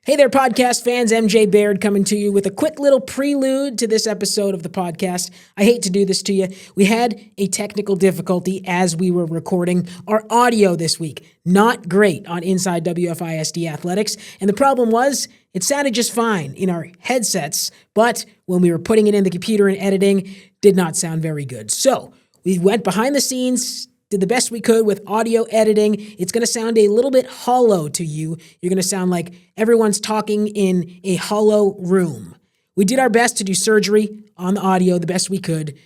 Hey there, podcast fans. MJ Baird coming to you with a quick little prelude to this episode of the podcast. I hate to do this to you. We had a technical difficulty as we were recording our audio this week. Not great on Inside WFISD Athletics. And the problem was, it sounded just fine in our headsets, but when we were putting it in the computer and editing, did not sound very good. So we went behind the scenes, did the best we could with audio editing. It's going to sound a little bit hollow to you. You're going to sound like everyone's talking in a hollow room. We did our best to do surgery on the audio the best we could.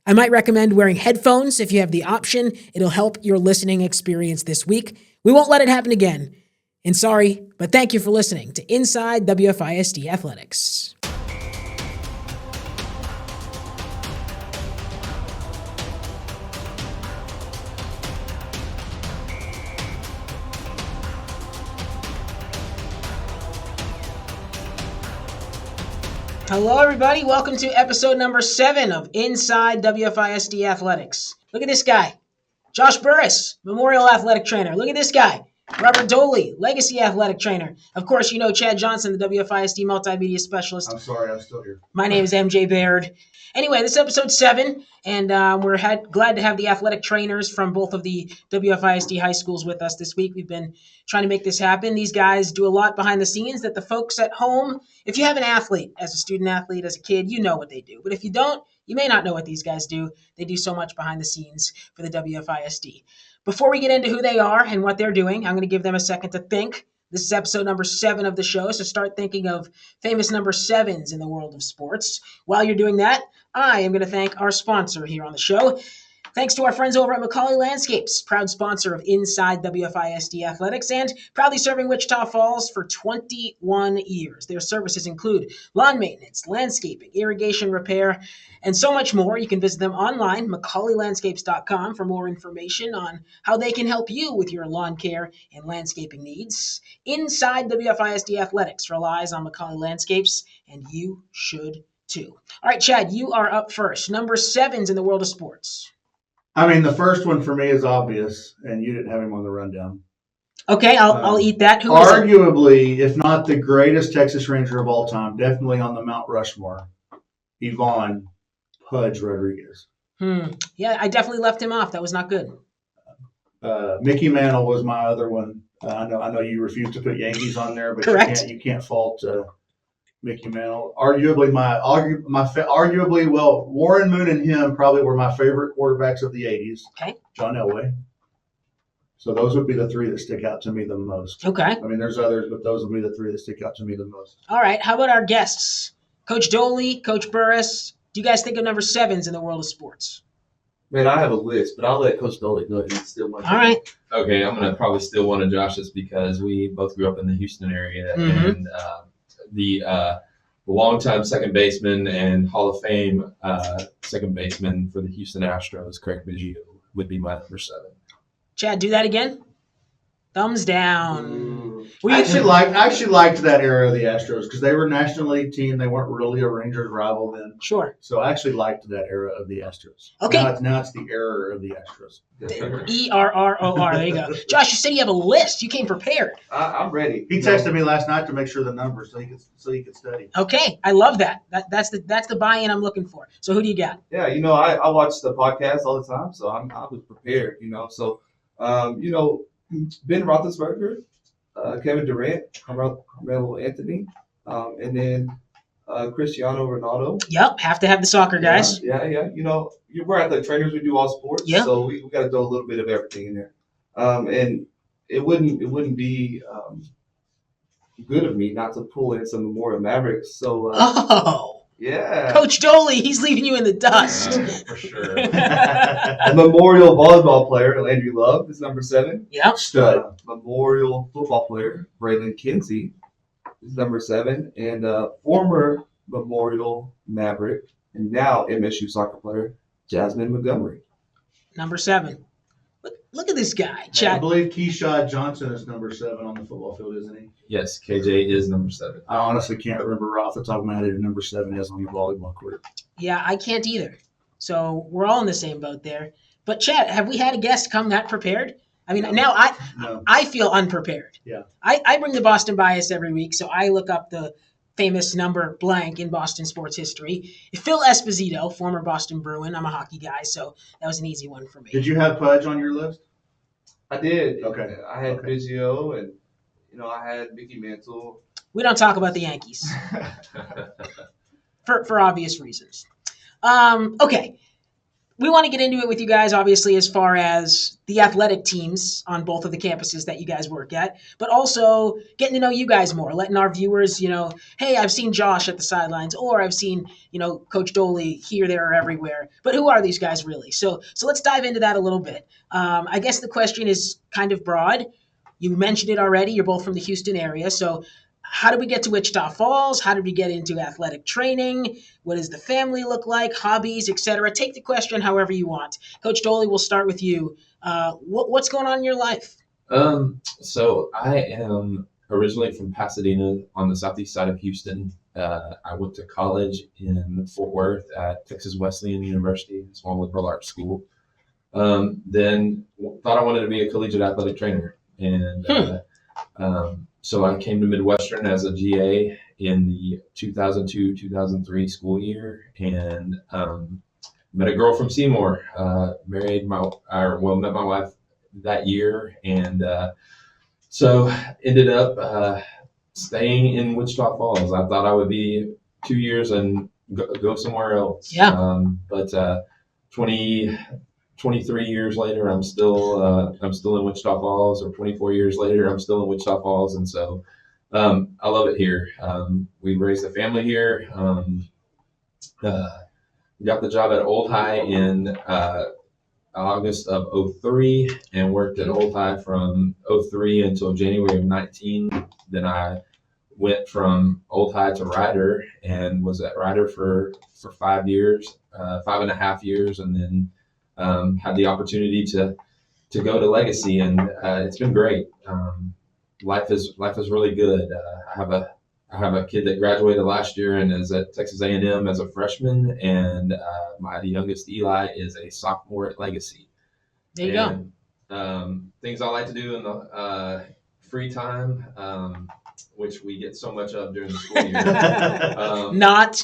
I might recommend wearing headphones if you have the option. It'll help your listening experience this week. We won't let it happen again. And sorry, but thank you for listening to Inside WFISD Athletics. Hello, everybody. Welcome to episode number 7 of Inside WFISD Athletics. Look at this guy, Josh Burris, Memorial Athletic Trainer. Look at this guy, Robert Doley, Legacy Athletic Trainer. Of course, you know Chad Johnson, the WFISD Multimedia Specialist. I'm sorry, I'm still here. My name is MJ Baird. Anyway, this is episode 7, and we're glad to have the athletic trainers from both of the WFISD high schools with us this week. We've been trying to make this happen. These guys do a lot behind the scenes that the folks at home, if you have an athlete, as a student athlete, as a kid, you know what they do. But if you don't, you may not know what these guys do. They do so much behind the scenes for the WFISD. Before we get into who they are and what they're doing, I'm going to give them a second to think. This is episode number 7 of the show, so start thinking of famous number 7s in the world of sports. While you're doing that, I am going to thank our sponsor here on the show. Thanks to our friends over at Macaulay Landscapes, proud sponsor of Inside WFISD Athletics and proudly serving Wichita Falls for 21 years. Their services include lawn maintenance, landscaping, irrigation repair, and so much more. You can visit them online, MacaulayLandscapes.com, for more information on how they can help you with your lawn care and landscaping needs. Inside WFISD Athletics relies on Macaulay Landscapes, and you should too. All right, Chad, you are up first. Number 7s in the world of sports. I mean, the first one for me is obvious, and you didn't have him on the rundown. Okay, I'll eat that. Who is it? Arguably, if not the greatest Texas Ranger of all time, definitely on the Mount Rushmore, Yvonne Pudge Rodriguez. Yeah, I definitely left him off. That was not good. Mickey Mantle was my other one. I know you refuse to put Yankees on there, but Correct. you can't fault Mickey Mantle. Arguably, Warren Moon and him probably were my favorite quarterbacks of the 80s. Okay. John Elway. So those would be the 3 that stick out to me the most. Okay. I mean, there's others, but those would be the 3 that stick out to me the most. All right. How about our guests? Coach Doley, Coach Burris. Do you guys think of number 7s in the world of sports? Man, I have a list, but I'll let Coach Doley go ahead and steal one. All right. Okay, I'm going to probably steal one of Josh's because we both grew up in the Houston area. Mm-hmm. And the longtime second baseman and Hall of Fame second baseman for the Houston Astros, Craig Biggio, would be my number 7. Chad, do that again. Thumbs down. I actually liked that era of the Astros because they were a National League team. They weren't really a Rangers rival then. Sure. So I actually liked that era of the Astros. Okay. Now it's the error of the Astros. ERROR. There you go. Josh, you said you have a list. You came prepared. I'm ready. He texted me last night to make sure the numbers so he could study. Okay, I love that. That's the buy-in I'm looking for. So who do you got? Yeah, I watch the podcast all the time, so I was prepared. So, Ben Roethlisberger, Kevin Durant, Carmelo Anthony, and then Cristiano Ronaldo. Yep, have to have the soccer guys. Yeah. We're athletic trainers. We do all sports, Yeah. So we got to throw a little bit of everything in there. And it wouldn't be good of me not to pull in some Memorial Mavericks. So yeah, Coach Doley, he's leaving you in the dust. For sure. a Memorial volleyball player, Landry Love, is number 7. Yep. Stud. Memorial football player, Braylon Kinsey, is number 7. And former Memorial Maverick and now MSU soccer player, Jasmine Montgomery. Number 7. Look at this guy, I Chad. believe Keyshawn Johnson is number 7 on the football field, isn't he? Yes, KJ is number 7. I honestly can't remember off the top of my head who number 7 is on the volleyball court. Yeah, I can't either. So we're all in the same boat there. But Chad, have we had a guest come that prepared? I mean, now No. I feel unprepared. Yeah. I bring the Boston bias every week, so I look up the famous number blank in Boston sports history. Phil Esposito, former Boston Bruin. I'm a hockey guy, so that was an easy one for me. Did you have Pudge on your list? I did. Okay. I had Okay. Biggio, and I had Mickey Mantle. We don't talk about the Yankees for obvious reasons. Okay. We want to get into it with you guys, obviously, as far as the athletic teams on both of the campuses that you guys work at, but also getting to know you guys more, letting our viewers, hey, I've seen Josh at the sidelines, or I've seen, Coach Doley here, there, or everywhere. But who are these guys really? So let's dive into that a little bit. I guess the question is kind of broad. You mentioned it already. You're both from the Houston area. So how did we get to Wichita Falls? How did we get into athletic training? What does the family look like? Hobbies, etc. Take the question however you want. Coach Doley, we'll start with you. What's going on in your life? So I am originally from Pasadena on the southeast side of Houston. I went to college in Fort Worth at Texas Wesleyan University, a small liberal arts school. Then thought I wanted to be a collegiate athletic trainer. And so I came to Midwestern as a GA in the 2002-2003 school year, and met a girl from Seymour. Met my wife that year, and so ended up staying in Wichita Falls. I thought I would be 2 years and go somewhere else. Yeah. But 23 years later, I'm still in Wichita Falls, or 24 years later, I'm still in Wichita Falls, and so I love it here. We raised a family here. Got the job at Old High in August of 03, and worked at Old High from 03 until January of 19. Then I went from Old High to Ryder, and was at Ryder for 5 years, 5.5 years, and then had the opportunity to go to Legacy, and it's been great. Life is really good. I have a kid that graduated last year and is at Texas A&M as a freshman, and my youngest Eli is a sophomore at Legacy. There you go. Things I like to do in the free time, which we get so much of during the school year. Not.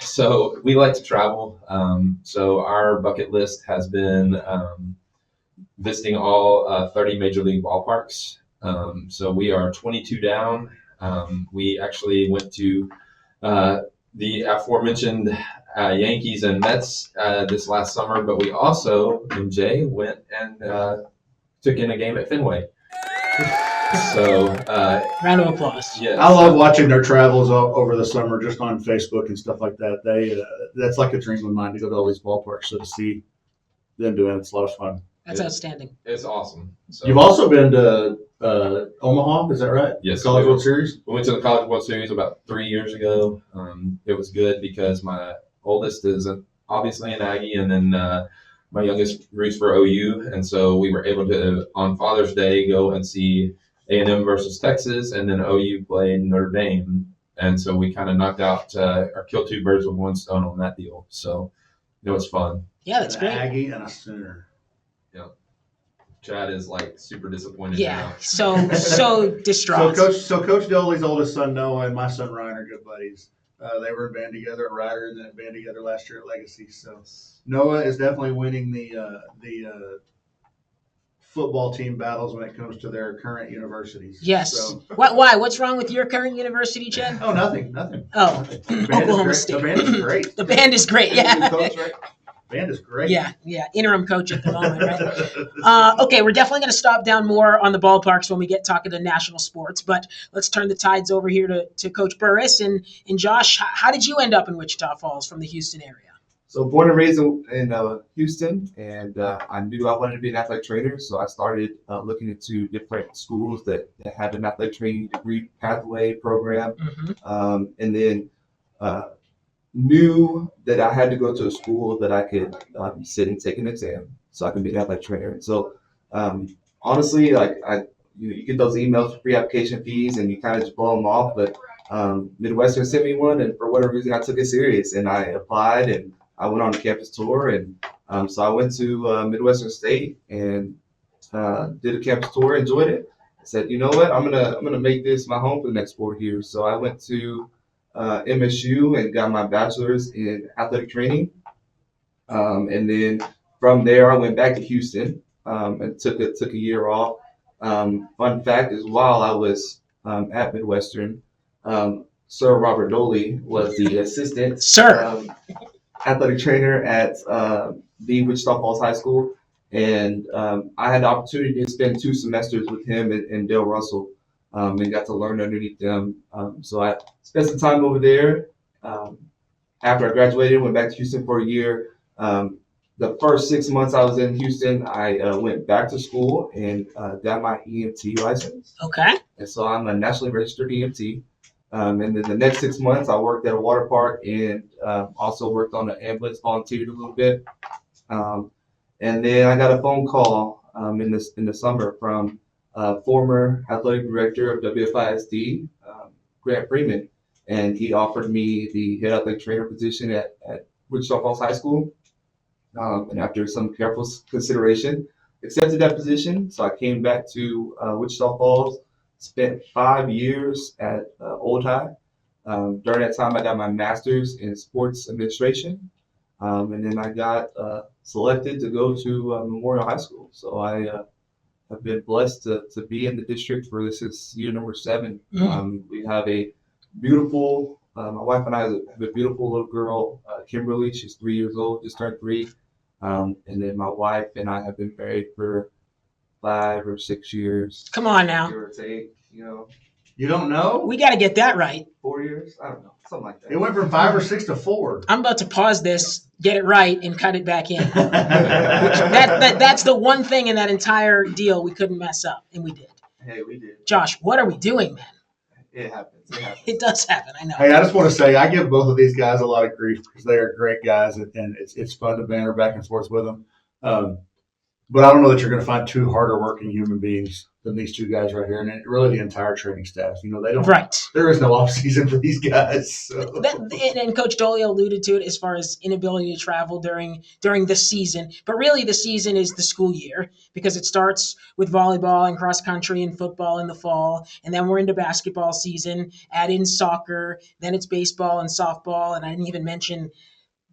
So we like to travel. So our bucket list has been visiting all 30 major league ballparks. So we are 22 down. We actually went to the aforementioned Yankees and Mets this last summer, but we also, MJ, went and took in a game at Fenway. So round of applause. Yes. I love watching their travels over the summer, just on Facebook and stuff like that. That's like a dream of mine, to go to all these ballparks. So to see them doing it's a lot of fun. That's outstanding. It's awesome. So, You've also been to Omaha, is that right? Yes. College World Series. We went to the College World Series about 3 years ago. It was good because my oldest is obviously an Aggie, and then my youngest roots for OU, and so we were able to, on Father's Day, go and see A&M versus Texas, and then OU played Notre Dame, and so we kind of knocked out or killed two birds with one stone on that deal. So it was fun. Yeah, that's great. An Aggie and a Sooner. Yeah. Chad is like super disappointed. Yeah, now. so distraught. So Coach Doley's oldest son Noah and my son Ryan are good buddies. They were in band together at Ryder, and then in band together last year at Legacy. So Noah is definitely winning the football team battles when it comes to their current universities. Yes. So, Why? What's wrong with your current university, Chad? oh, nothing. Oh, The band Oklahoma is State. great. The band is great. The band is great. Yeah. Coach, right? Band is great. Yeah. Interim coach at the moment, right? Okay, we're definitely going to stop down more on the ballparks when we get talking to national sports, but let's turn the tides over here to Coach Burris and Josh. How did you end up in Wichita Falls from the Houston area? So born and raised in Houston, and I knew I wanted to be an athletic trainer, so I started looking into different schools that had an athletic training degree pathway program, Mm-hmm. and then knew that I had to go to a school that I could sit and take an exam so I can be an athletic trainer. And so honestly, like you get those emails for pre-application fees and you kind of just blow them off, but Midwestern sent me one, and for whatever reason I took it serious and I applied and I went on a campus tour, and so I went to Midwestern State and did a campus tour, enjoyed it. I said, you know what, I'm gonna make this my home for the next 4 years. So I went to MSU and got my bachelor's in athletic training. And then from there, I went back to Houston and took a year off. Fun fact is, while I was at Midwestern, Sir Robert Doley was the assistant Sir. athletic trainer at the Wichita Falls High School, and I had the opportunity to spend 2 semesters with him and Dale Russell, and got to learn underneath them. So I spent some time over there. After I graduated, went back to Houston for a year. The first 6 months I was in Houston, I went back to school and got my EMT license. Okay. And so I'm a nationally registered EMT. And then the next 6 months, I worked at a water park and also worked on an ambulance, volunteered a little bit. And then I got a phone call in the summer from former athletic director of WFISD, Grant Freeman, and he offered me the head athletic trainer position at Wichita Falls High School. And after some careful consideration, accepted that position. So I came back to Wichita Falls, spent 5 years at Old High. During that time, I got my master's in sports administration. And then I got selected to go to Memorial High School. So I have been blessed to be in the district for this is year number 7. We have a beautiful, my wife and I have a beautiful little girl, Kimberly. She's 3 years old, just turned 3. And then my wife and I have been married for 5 or 6 years. Come on now. Give or take, You don't know? We got to get that right. 4 years? I don't know, something like that. It went from 5 or 6 to 4. I'm about to pause this, get it right, and cut it back in. That's the one thing in that entire deal we couldn't mess up, and we did. Hey, we did. Josh, what are we doing, man? It happens. It does happen, I know. Hey, I just want to say I give both of these guys a lot of grief because they are great guys, and it's fun to banter back and forth with them. But I don't know that you're going to find 2 harder working human beings than these 2 guys right here, and really the entire training staff. They don't. Right. There is no off season for these guys. So. And Coach Dolio alluded to it as far as inability to travel during the season. But really the season is the school year because it starts with volleyball and cross country and football in the fall. And then we're into basketball season, add in soccer, then it's baseball and softball. And I didn't even mention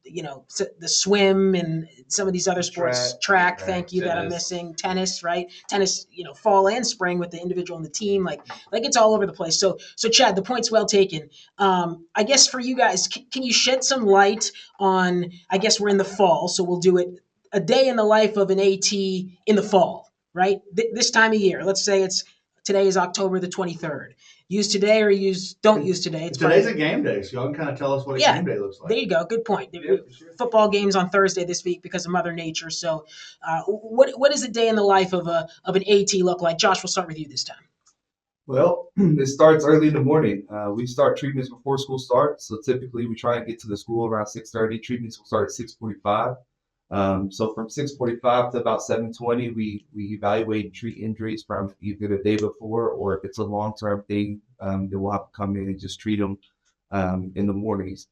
the swim and some of these other sports, track, thank you, that I'm missing, tennis, right? Tennis, fall and spring with the individual and the team, like it's all over the place. So Chad, the point's well taken. I guess for you guys, can you shed some light on, I guess we're in the fall, so we'll do it a day in the life of an AT in the fall, right? This time of year, let's say today is October the 23rd. Use today or don't use today. Today's a game day, so y'all can kind of tell us what a game day looks like. There you go. Good point. Yeah, sure. Football games on Thursday this week because of Mother Nature. So what does a day in the life of an AT look like? Josh, we'll start with you this time. Well, it starts early in the morning. We start treatments before school starts. So typically we try and get to the school around 6:30. Treatments will start at 6:45. So from 6:45 to about 7:20, we evaluate and treat injuries from either the day before, or if it's a long-term thing, then we'll have to come in and just treat them in the mornings.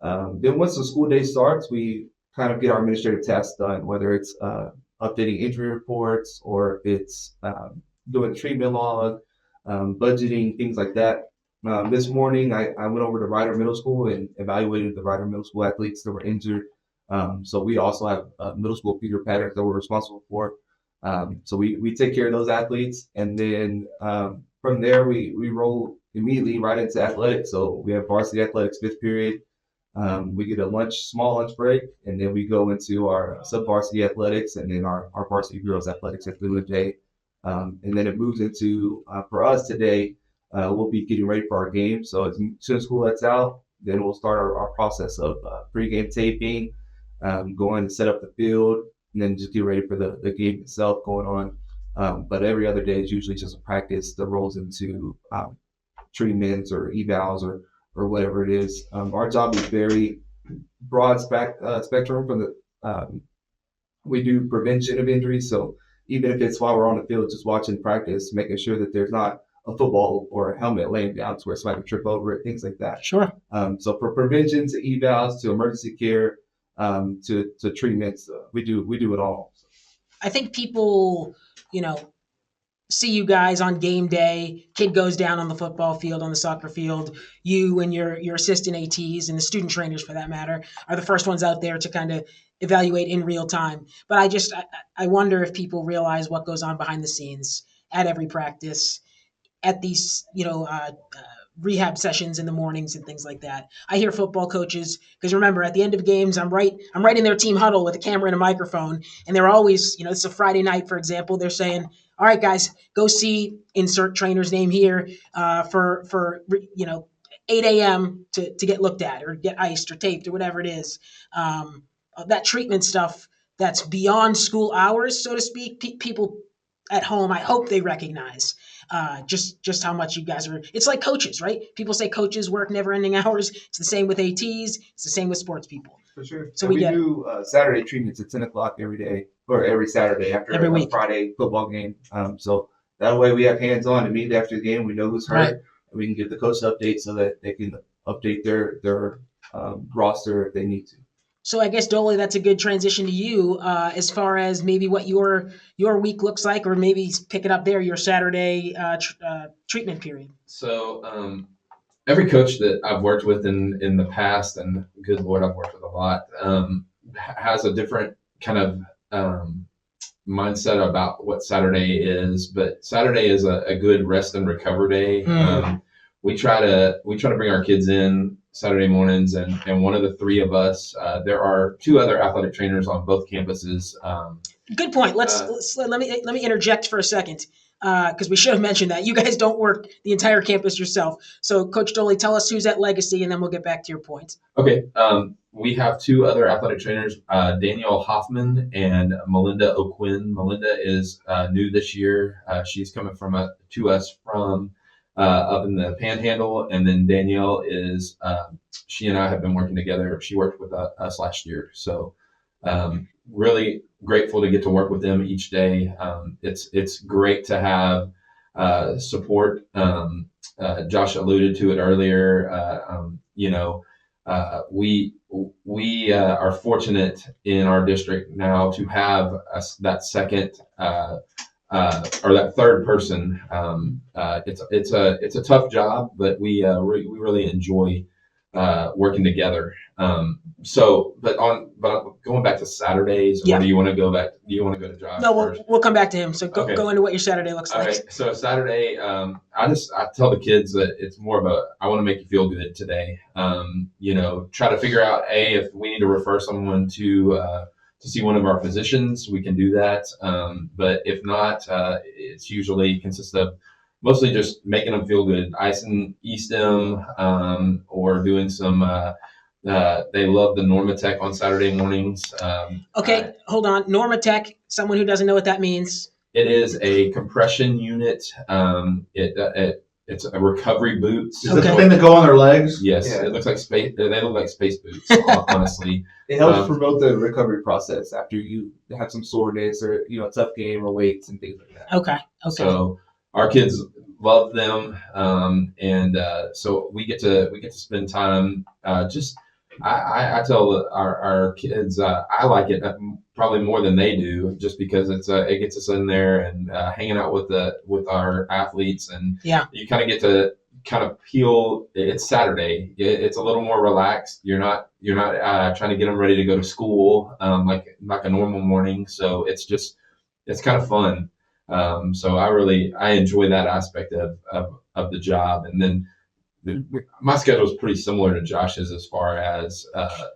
Then once the school day starts, we kind of get our administrative tasks done, whether it's updating injury reports or if it's doing treatment log, budgeting, things like that. This morning, I went over to Ryder Middle School and evaluated the Ryder Middle School athletes that were injured. So we also have middle school feeder patterns that we're responsible for. So we take care of those athletes. And then from there, we roll immediately right into athletics. So we have varsity athletics 5th period. We get a small lunch break, and then we go into our sub-varsity athletics and then our varsity girls athletics at the end of the day. And then it moves into, for us today, we'll be getting ready for our game. So as soon as school lets out, then we'll start our process of pregame taping, going to set up the field, and then just get ready for the game itself going on. But every other day is usually just a practice that rolls into treatments or evals or whatever it is. Our job is very broad spectrum from the we do prevention of injuries. So even if it's while we're on the field just watching practice, making sure that there's not a football or a helmet laying down to where somebody can trip over it, things like that. Sure. So for prevention to evals to emergency care, to treatments, we do it all. I think people, you know, see you guys on game day. Kid goes down on the football field, on the soccer field. You and your assistant ATs and the student trainers, for that matter, are the first ones out there to kind of evaluate in real time. But I wonder if people realize what goes on behind the scenes at every practice, at these rehab sessions in the mornings and things like that. I hear football coaches, because remember, at the end of games, I'm right in their team huddle with a camera and a microphone, and they're always, it's a Friday night, for example, they're saying, all right, guys, go see insert trainer's name here for 8 a.m. to get looked at or get iced or taped or whatever it is. That treatment stuff that's beyond school hours, so to speak, people at home, I hope they recognize just how much you guys are. It's like coaches, right? People say coaches work never-ending hours. It's the same with ATs. It's the same with sports people. For sure. So and we get do Saturday treatments at 10 o'clock every day, or every Saturday after Every a week. Friday football game. So that way we have hands-on immediately after the game. We know who's hurt. Right. And we can give the coach updates so that they can update their roster if they need to. So I guess, Dolly, that's a good transition to you as far as maybe what your week looks like, or maybe pick it up there, your Saturday treatment period. So every coach that I've worked with in the past, and good Lord, I've worked with a lot, has a different kind of mindset about what Saturday is. But Saturday is a good rest and recover day. We try to bring our kids in Saturday mornings, and one of the three of us, there are two other athletic trainers on both campuses. Good point. Let me interject for a second, because we should have mentioned that you guys don't work the entire campus yourself. So, Coach Doley, tell us who's at Legacy, and then we'll get back to your point. Okay. We have two other athletic trainers, Danielle Hoffman and Melinda O'Quinn. Melinda is new this year. She's coming to us from up in the Panhandle, and then Danielle is she and I have been working together. She worked with us last year, so really grateful to get to work with them each day. It's great to have support. Josh alluded to it earlier. We are fortunate in our district now to have that second or that third person. It's a tough job, but we really enjoy working together. But going back to Saturdays, Yeah. or do you want to go back? Do you want to go to Josh No, first? we'll come back to him. So Okay. go into what your Saturday looks All like. right. So Saturday, I tell the kids that it's more of I want to make you feel good today. Try to figure out if we need to refer someone to see one of our physicians, we can do that. But if not, it's usually consists of mostly just making them feel good, icing E-stem, or doing some. They love the Normatec on Saturday mornings. Okay, hold on. Normatec, someone who doesn't know what that means. It is a compression unit. It's a recovery boot. Is it the thing that go on their legs? Yes, Yeah. it looks like space. They look like space boots, honestly. It helps promote the recovery process after you have some soreness or a tough game or weights and things like that. Okay. So our kids love them, and so we get to spend time. I tell our kids I like it probably more than they do, just because it gets us in there and hanging out with our athletes, and you kind of get to kind of peel. It's Saturday. It's a little more relaxed. You're not trying to get them ready to go to school like a normal morning. So it's kind of fun. So I enjoy that aspect of the job. And then my schedule is pretty similar to Josh's as far as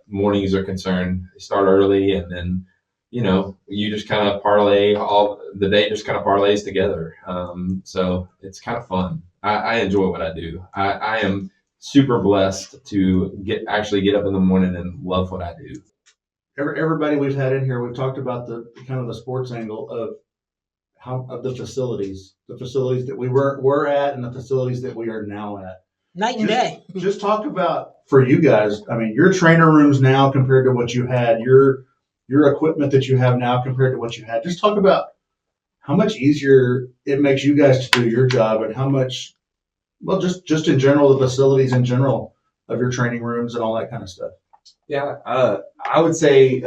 mornings are concerned. They start early, and then you just kind of parlay all the day, just kind of parlays together. So it's kind of fun. I enjoy what I do. I am super blessed to actually get up in the morning and love what I do. Everybody we've had in here, we've talked about the kind of the sports angle of the facilities that we were at, and the facilities that we are now at. Night and day. Just talk about, for you guys, I mean, your trainer rooms now compared to what you had, your equipment that you have now compared to what you had. Just talk about how much easier it makes you guys to do your job, and how much, well, just in general, the facilities in general of your training rooms and all that kind of stuff. Yeah, I would say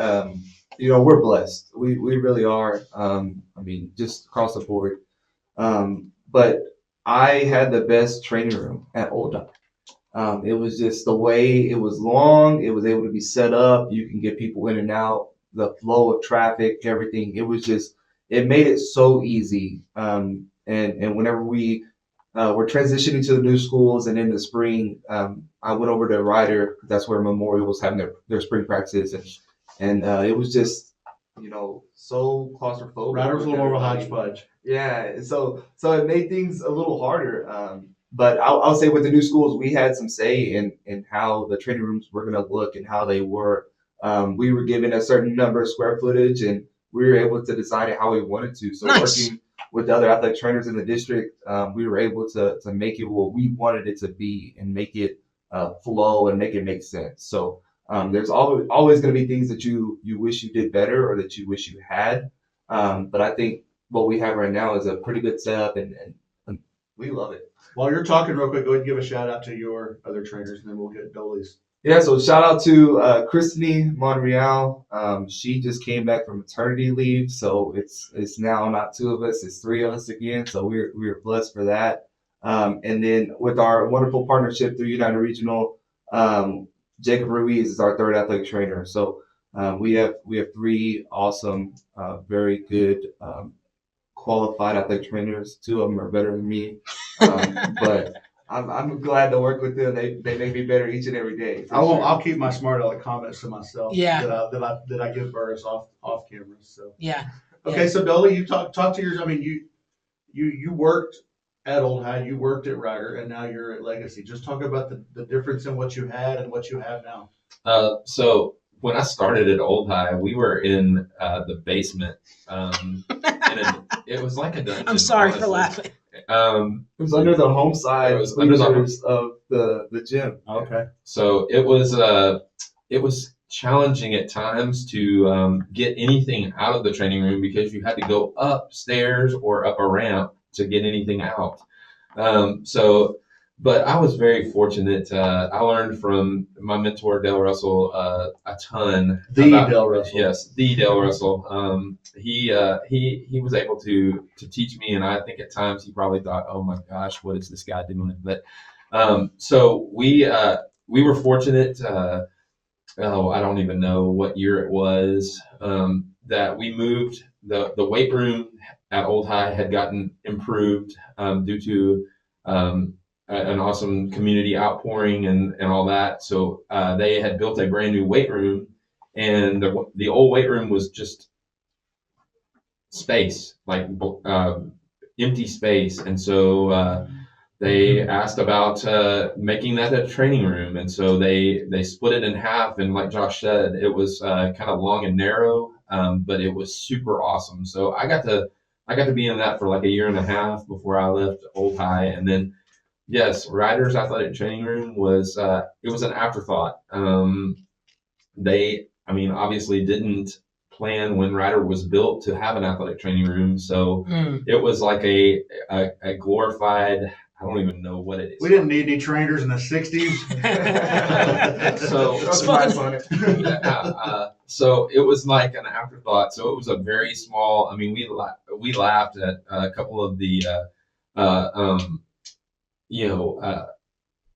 we're blessed. We really are. I mean, just across the board. But I had the best training room at Old Dock. It was just the way it was long. It was able to be set up. You can get people in and out, the flow of traffic, everything. It made it so easy. And whenever we were transitioning to the new schools and in the spring, I went over to Ryder. That's where Memorial was having their spring practices. And it was just, so claustrophobic. Ryder was a little more of a hodgepodge. Yeah. So it made things a little harder. But I'll say with the new schools, we had some say in how the training rooms were going to look and how they were. We were given a certain number of square footage, and we were able to design it how we wanted to. So Nice. working with the other athletic trainers in the district, we were able to make it what we wanted it to be and make it flow and make it make sense. So there's always going to be things that you wish you did better or that you wish you had. But I think what we have right now is a pretty good setup, and we love it. While you're talking real quick, go ahead and give a shout out to your other trainers, and then we'll get Dolly's. Yeah, so shout out to Christine Monreal. She just came back from maternity leave, so it's now not two of us, it's three of us again. So we're blessed for that. And then with our wonderful partnership through United Regional, Jacob Ruiz is our third athletic trainer. So we have three awesome, very good, qualified athletic trainers. Two of them are better than me, but I'm glad to work with them. They make me better each and every day. I'll keep my smart aleck comments to myself. Yeah. That I give Burris off camera. So Yeah. okay, so Dolly, you talk to yours. I mean, you worked at Old High, you worked at Ryder, and now you're at Legacy. Just talk about the difference in what you had and what you have now. So when I started at Old High, we were in the basement. It was like a dungeon. I'm sorry for honestly. laughing. It was under the home side It was under the bleachers of the gym. Okay. So it was challenging at times to get anything out of the training room because you had to go upstairs or up a ramp to get anything out. But I was very fortunate. I learned from my mentor, Dale Russell, a ton. Dale Russell. Yes, the Dale Russell. He was able to teach me, and I think at times he probably thought, "Oh my gosh, what is this guy doing?" But so we were fortunate. I don't even know what year it was that we moved. The weight room at Old High had gotten improved due to an awesome community outpouring and all that. So they had built a brand new weight room, and the old weight room was just space, like empty space. And so they asked about making that a training room, and so they split it in half. And like Josh said, it was kind of long and narrow, but it was super awesome. So I got to be in that for like a year and a half before I left Old High, and then. Yes, Ryder's athletic training room was it was an afterthought. They obviously didn't plan when Ryder was built to have an athletic training room, so it was like a glorified. I don't even know what it is. We didn't need any trainers in the '60s. So it was like an afterthought. So it was a very small. I mean, we laughed at a couple of the.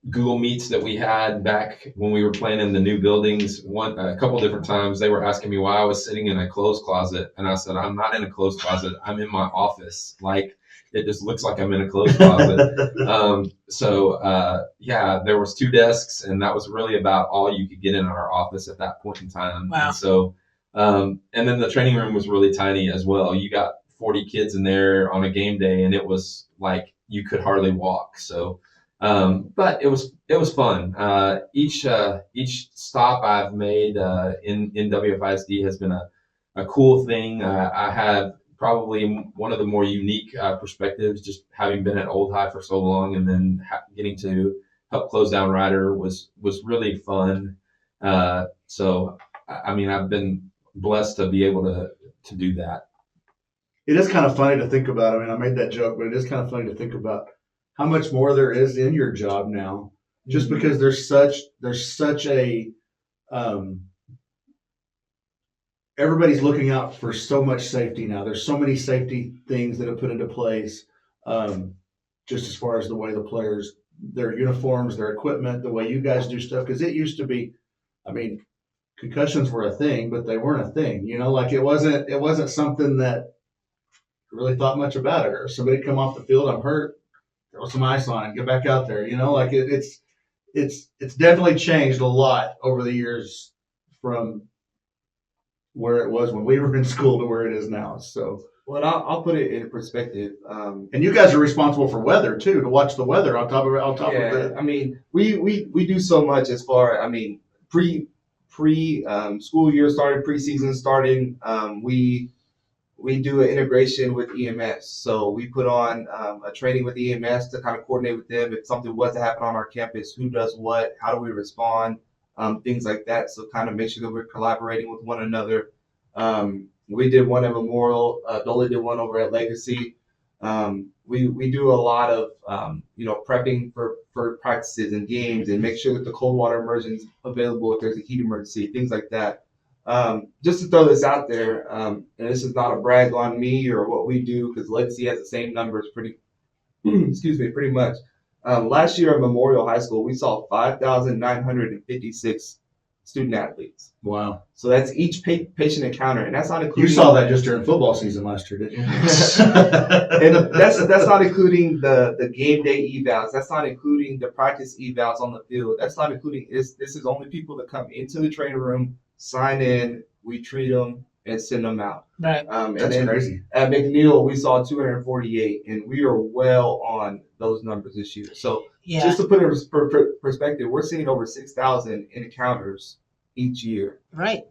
Google Meets that we had back when we were planning the new buildings. A couple different times they were asking me why I was sitting in a clothes closet, and I said, I'm not in a clothes closet. I'm in my office. Like it just looks like I'm in a clothes closet. There was 2 desks, and that was really about all you could get in our office at that point in time. Wow. And so, and then the training room was really tiny as well. You got 40 kids in there on a game day, and it was like you could hardly walk. So, but it was fun. Each stop I've made in WFISD has been a cool thing. I had probably one of the more unique perspectives, just having been at Old High for so long, and then getting to help close down Ryder was really fun. So, I've been blessed to be able to do that. It is kind of funny to think about. I made that joke, but it is kind of funny to think about how much more there is in your job now, just because there's such a everybody's looking out for so much safety now. There's so many safety things that have put into place, just as far as the way the players, their uniforms, their equipment, the way you guys do stuff. Because it used to be, I mean, concussions were a thing, but they weren't a thing. Like it wasn't something that really thought much about it. Or somebody come off the field, I'm hurt, throw some ice on it, get back out there. Like it's definitely changed a lot over the years from where it was when we were in school to where it is now. So, Well, I'll put it in perspective. and you guys are responsible for weather too, to watch the weather on top of Yeah, it. I mean, we do so much as far. I mean, pre school year started, preseason starting. We do an integration with EMS. So we put on a training with EMS to kind of coordinate with them if something was to happen on our campus. Who does what? How do we respond? Things like that. So kind of make sure that we're collaborating with one another. We did one at Memorial. Dolly did one over at Legacy. We do a lot of prepping for practices and games and make sure that the cold water immersion is available if there's a heat emergency, things like that. Just to throw this out there, and this is not a brag on me or what we do because Legacy has the same numbers pretty much. Last year at Memorial High School, we saw 5,956 student athletes. Wow. So that's each patient encounter, and that's not You including. saw that just during football season last year, didn't you? And that's not including the game day evals. That's not including the practice evals on the field. That's not including this is only people that come into the training room, sign in, we treat them, and send them out. Right. And That's then crazy. at McNeil, we saw 248, and we are well on those numbers this year. So Yeah. just to put it in perspective, we're seeing over 6,000 encounters each year. Right.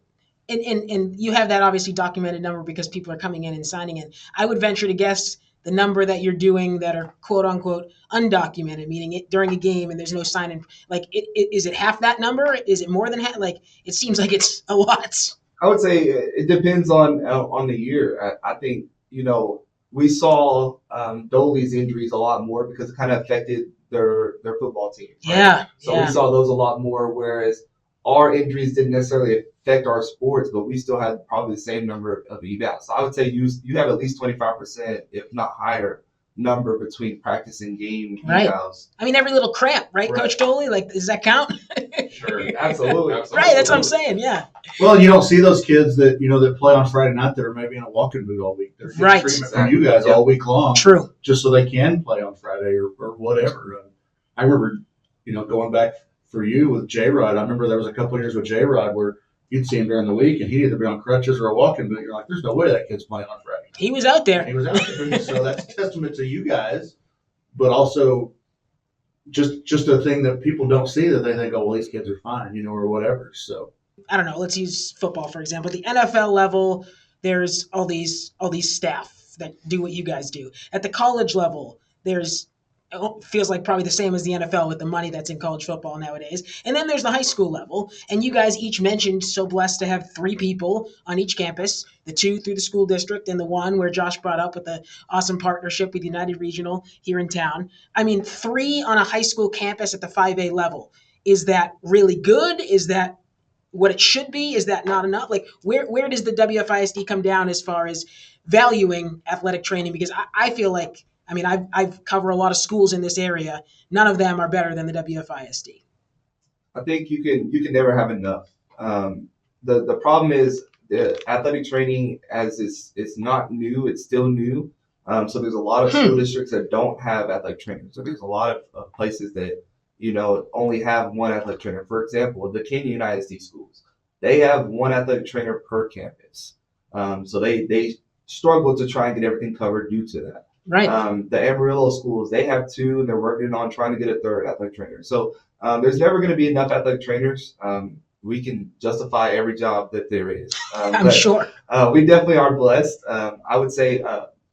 And you have that obviously documented number because people are coming in and signing in. I would venture to guess the number that you're doing that are quote unquote undocumented, meaning it during a game and there's no sign in. Like, is it half that number? Is it more than half? Like, it seems like it's a lot. I would say it depends on the year. I think we saw Dolly's injuries a lot more because it kind of affected their football team. Right? Yeah. So yeah. we saw those a lot more, whereas our injuries didn't necessarily affect our sports, but we still had probably the same number of evals. So I would say you have at least 25%, if not higher, number between practice and game Right. evals. I mean, every little cramp, right, Right. Coach Doley? Like, does that count? Sure. Absolutely. Right. That's what I'm saying. Yeah. Well, you don't see those kids that that play on Friday night that are maybe in a walking boot all week. They're getting Right. treatment from you guys all week long, True. just so they can play on Friday or whatever. I remember, going back for you with J Rod. I remember there was a couple of years with J Rod where you'd see him during the week and he'd either be on crutches or a walking boot. You're like, there's no way that kid's playing on Friday. He was out there. He was out there. So that's a testament to you guys, but also just a thing that people don't see that they think, oh, well, these kids are fine, or whatever. So I don't know. Let's use football for example. The NFL level, there's all these staff that do what you guys do. At the college level, there's it feels like probably the same as the NFL with the money that's in college football nowadays. And then there's the high school level. And you guys each mentioned so blessed to have 3 people on each campus, the 2 through the school district and the 1 where Josh brought up with the awesome partnership with United Regional here in town. I mean, 3 on a high school campus at the 5A level. Is that really good? Is that what it should be? Is that not enough? Like, where does the WFISD come down as far as valuing athletic training? Because I feel like, I mean, I've covered a lot of schools in this area. None of them are better than the WFISD. I think you can never have enough. The problem is the athletic training as it's not new, it's still new. So there's a lot of school districts that don't have athletic trainers. So there's a lot of places that only have one athletic trainer. For example, the Canyon ISD schools, they have one athletic trainer per campus. So they struggle to try and get everything covered due to that. Right. The Amarillo schools, they have 2, and they're working on trying to get a 3rd athletic trainer. So there's never going to be enough athletic trainers. We can justify every job that there is. I'm sure. We definitely are blessed. I would say,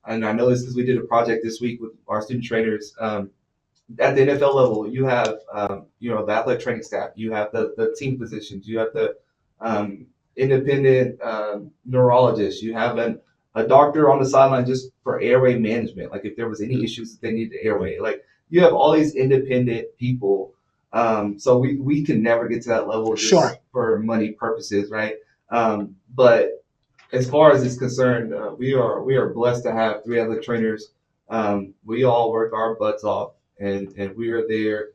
and I know this because we did a project this week with our student trainers. At the NFL level, you have the athletic training staff, you have the team physicians, you have the independent neurologist, you have a doctor on the sideline just for airway management. Like if there was any issues that they need to airway, like you have all these independent people. So we can never get to that level just Sure. for money purposes, right? But as far as it's concerned, we are blessed to have three athletic trainers. We all work our butts off, and we are there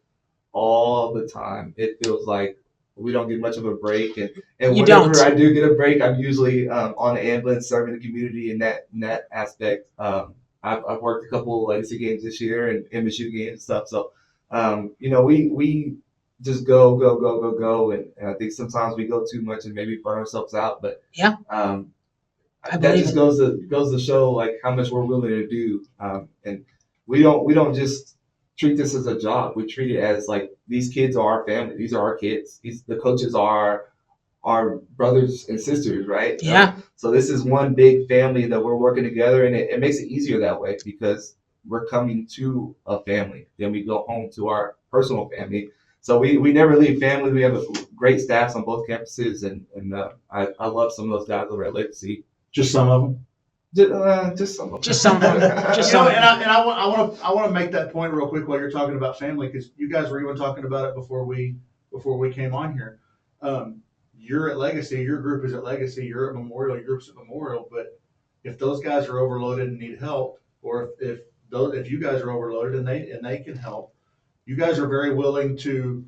all the time. It feels like we don't get much of a break, and You whenever don't. I do get a break, I'm usually on the ambulance serving the community in that aspect. I've worked a couple legacy games this year and MSU games and stuff. So, we just go, and I think sometimes we go too much and maybe burn ourselves out. But Yeah, I that believe just it. goes to show like how much we're willing to do, and we don't just treat this as a job. We treat it as like these kids are our family. These are our kids. The coaches are our brothers and sisters, right? Yeah. So this is one big family that we're working together, and it makes it easier that way because we're coming to a family. Then we go home to our personal family. So we never leave family. We have a great staffs on both campuses, and I love some of those guys over at Legacy. Just some of them. Just some of them. Just some of them. Just You know, some. and I want to make that point real quick while you're talking about family, because you guys were even talking about it before we came on here. You're at Legacy, your group is at Legacy, you're at Memorial, your group's at Memorial. But if those guys are overloaded and need help, or if you guys are overloaded and they can help, you guys are very willing to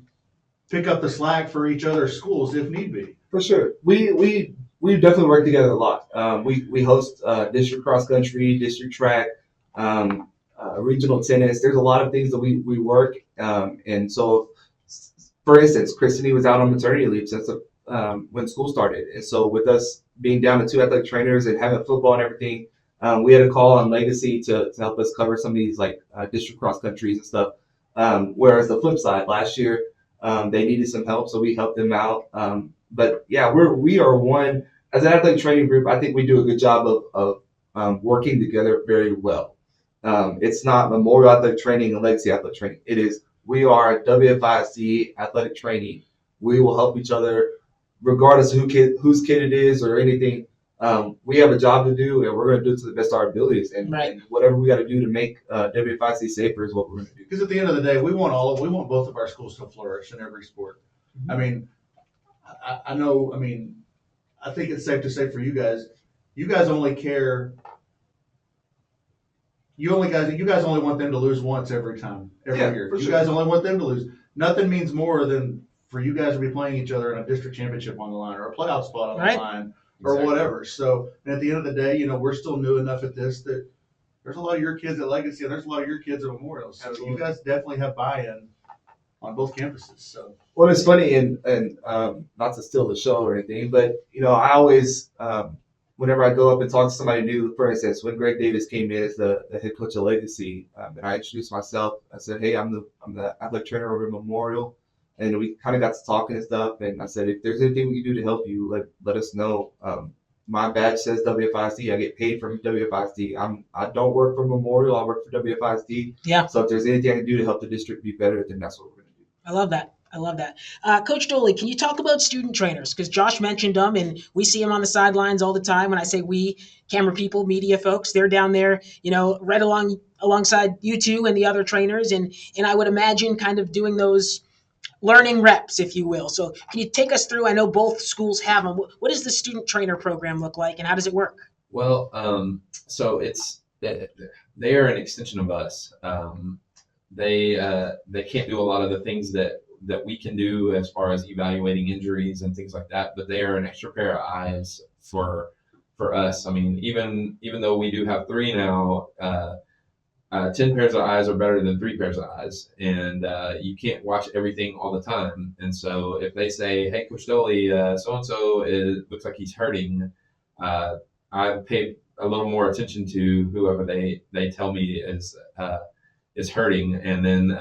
pick up the slack for each other's schools if need be. For sure. We definitely work together a lot. We host district cross country, district track, regional tennis. There's a lot of things that we work. And so, for instance, Christine was out on maternity leave since when school started. And so with us being down to two athletic trainers and having football and everything, we had a call on Legacy to help us cover some of these like district cross countries and stuff. Whereas the flip side, last year, they needed some help, so we helped them out. But yeah, we are one as an athletic training group. I think we do a good job of working together very well. It's not Memorial Athletic Training and Legacy Athletic Training. It is we are WFISD Athletic Training. We will help each other regardless of whose kid it is or anything. We have a job to do, and we're going to do it to the best of our abilities. And, Right. and whatever we got to do to make WFIC safer is what we're going to do. Because at the end of the day, we want both of our schools to flourish in every sport. I mean, I know. I mean, I think it's safe to say for you guys only care. You guys only want them to lose once every year. For You sure. guys only want them to lose. Nothing means more than for you guys to be playing each other in a district championship on the line or a playoff spot on Right. the line or Exactly. whatever. So, and at the end of the day, we're still new enough at this that there's a lot of your kids at Legacy and there's a lot of your kids at Memorial. So Absolutely. you guys definitely have buy-in on both campuses. So Well, it's funny, and not to steal the show or anything, but I always, whenever I go up and talk to somebody new, for instance, when Greg Davis came in as the head coach of Legacy, and I introduced myself, I said, "Hey, I'm the athletic trainer over at Memorial," and we kind of got to talking and stuff. And I said, "If there's anything we can do to help you, let us know." My badge says WFISD. I get paid from WFISD. I don't work for Memorial. I work for WFISD. Yeah. So if there's anything I can do to help the district be better, then that's what we're going to do. I love that. I love that. Coach Doley, can you talk about student trainers? Because Josh mentioned them, and we see them on the sidelines all the time. When I say we, camera people, media folks, they're down there, right alongside you two and the other trainers, and I would imagine kind of doing those learning reps, if you will. So can you take us through? I know both schools have them. What does the student trainer program look like, and how does it work? Well, so they are an extension of us. They can't do a lot of the things that we can do as far as evaluating injuries and things like that, but they are an extra pair of eyes for us. I mean, even though we do have three now, 10 pairs of eyes are better than 3 pairs of eyes, and you can't watch everything all the time. And so if they say, "Hey, Coach Doley, so and so looks like he's hurting," I pay a little more attention to whoever they tell me is hurting. And then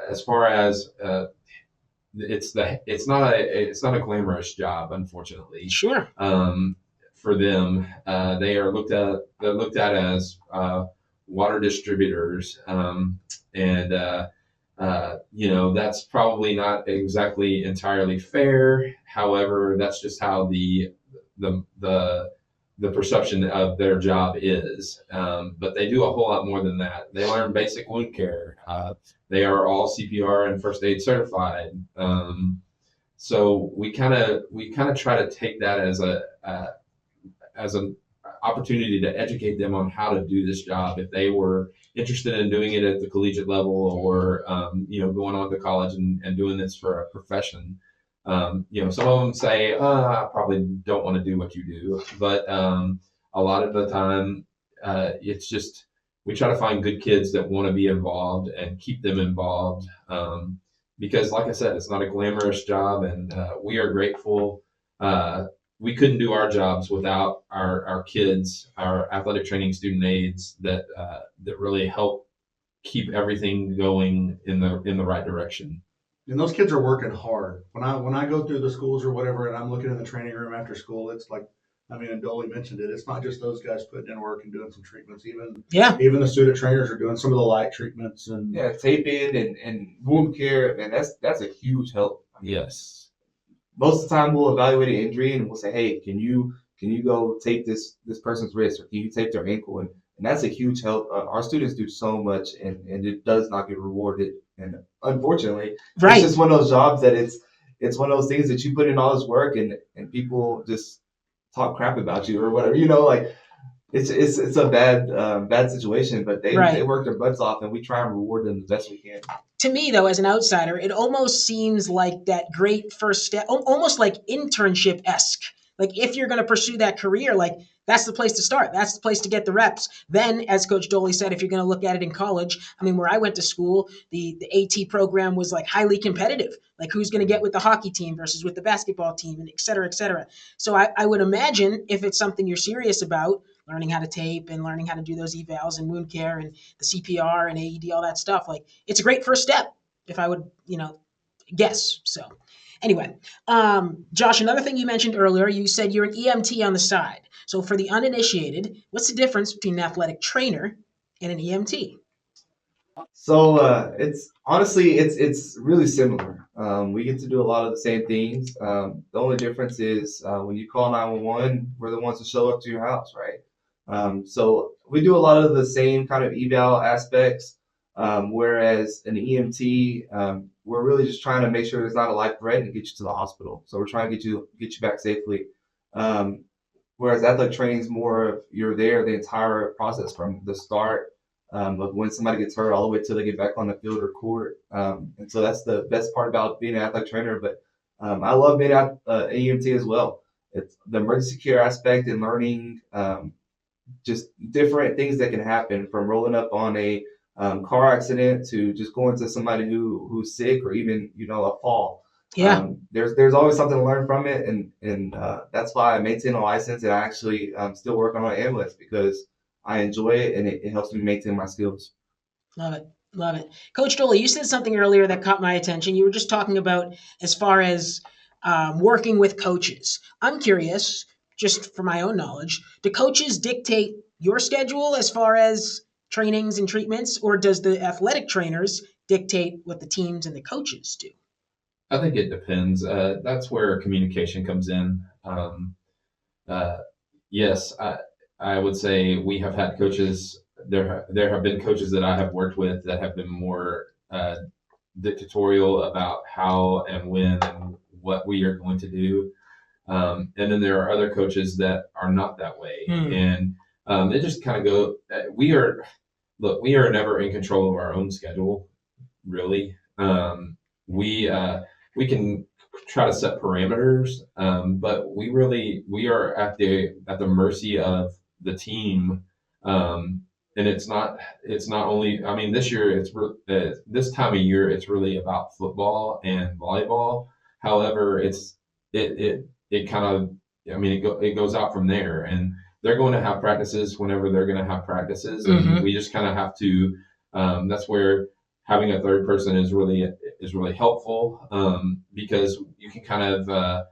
as far as it's not a glamorous job, unfortunately. Sure. For them, they're looked at as water distributors, and that's probably not exactly entirely fair. However, that's just how the perception of their job is. But they do a whole lot more than that. They learn basic wound care. They are all CPR and first aid certified. So we kind of try to take that as as an opportunity to educate them on how to do this job if they were interested in doing it at the collegiate level, or going on to college and doing this for a profession. Some of them say, I probably don't want to do what you do, but a lot of the time, it's just we try to find good kids that want to be involved and keep them involved. Because, like I said, it's not a glamorous job, and we are grateful. We couldn't do our jobs without our kids, our athletic training student aides that really help keep everything going in the right direction. And those kids are working hard. When I go through the schools or whatever, and I'm looking in the training room after school, it's like, and Dolly mentioned it. It's not just those guys putting in work and doing some treatments. Even the student trainers are doing some of the light treatments and taping and wound care, and that's a huge help. Yes. Most of the time, we'll evaluate an injury and we'll say, hey, can you go tape this person's wrist, or can you tape their ankle? And that's a huge help. Our students do so much, and it does not get rewarded. And unfortunately, Right. It's just one of those jobs that it's one of those things that you put in all this work, and people just talk crap about you or whatever. It's a bad situation, but they work their butts off, and we try and reward them the best we can. To me, though, as an outsider, it almost seems like that great first step, almost like internship-esque. Like, if you're going to pursue that career, like, that's the place to start. That's the place to get the reps. Then, as Coach Doley said, if you're going to look at it in college, where I went to school, the AT program was like highly competitive. Like, who's going to get with the hockey team versus with the basketball team, and et cetera, et cetera. So I would imagine if it's something you're serious about, learning how to tape and learning how to do those evals and wound care and the CPR and AED, all that stuff, like, it's a great first step, if I would, guess. So anyway, Josh, another thing you mentioned earlier, you said you're an EMT on the side. So for the uninitiated, what's the difference between an athletic trainer and an EMT? So it's honestly it's really similar. We get to do a lot of the same things. The only difference is when you call 911, we're the ones to show up to your house, right? So we do a lot of the same kind of eval aspects, whereas an EMT, we're really just trying to make sure there's not a life threat and get you to the hospital. So we're trying to get you back safely. Whereas athletic training is more of you're there the entire process from the start of when somebody gets hurt all the way till they get back on the field or court. And so that's the best part about being an athletic trainer. But I love being an EMT as well. It's the emergency care aspect and learning just different things that can happen, from rolling up on a car accident to just going to somebody who's sick, or even a fall. Yeah. There's always something to learn from it, and that's why I maintain a license, and I actually still work on an ambulance because I enjoy it, and it helps me maintain my skills. Love it. Coach Doley, you said something earlier that caught my attention. You were just talking about as far as working with coaches. I'm curious, just for my own knowledge, do coaches dictate your schedule as far as trainings and treatments, or does the athletic trainers dictate what the teams and the coaches do? I think it depends. That's where communication comes in. Yes, I would say we have had coaches. There have been coaches that I have worked with that have been more dictatorial about how and when and what we are going to do. And then there are other coaches that are not that way. And it just kind of go, we are never in control of our own schedule, really. We can try to set parameters, but we are at the mercy of the team. And it's not only, this year this time of year, it's really about football and volleyball. However, it kind of, it goes out from there, and they're going to have practices whenever they're going to have practices. And we just kind of have to, that's where having a third person is really helpful, because you can kind of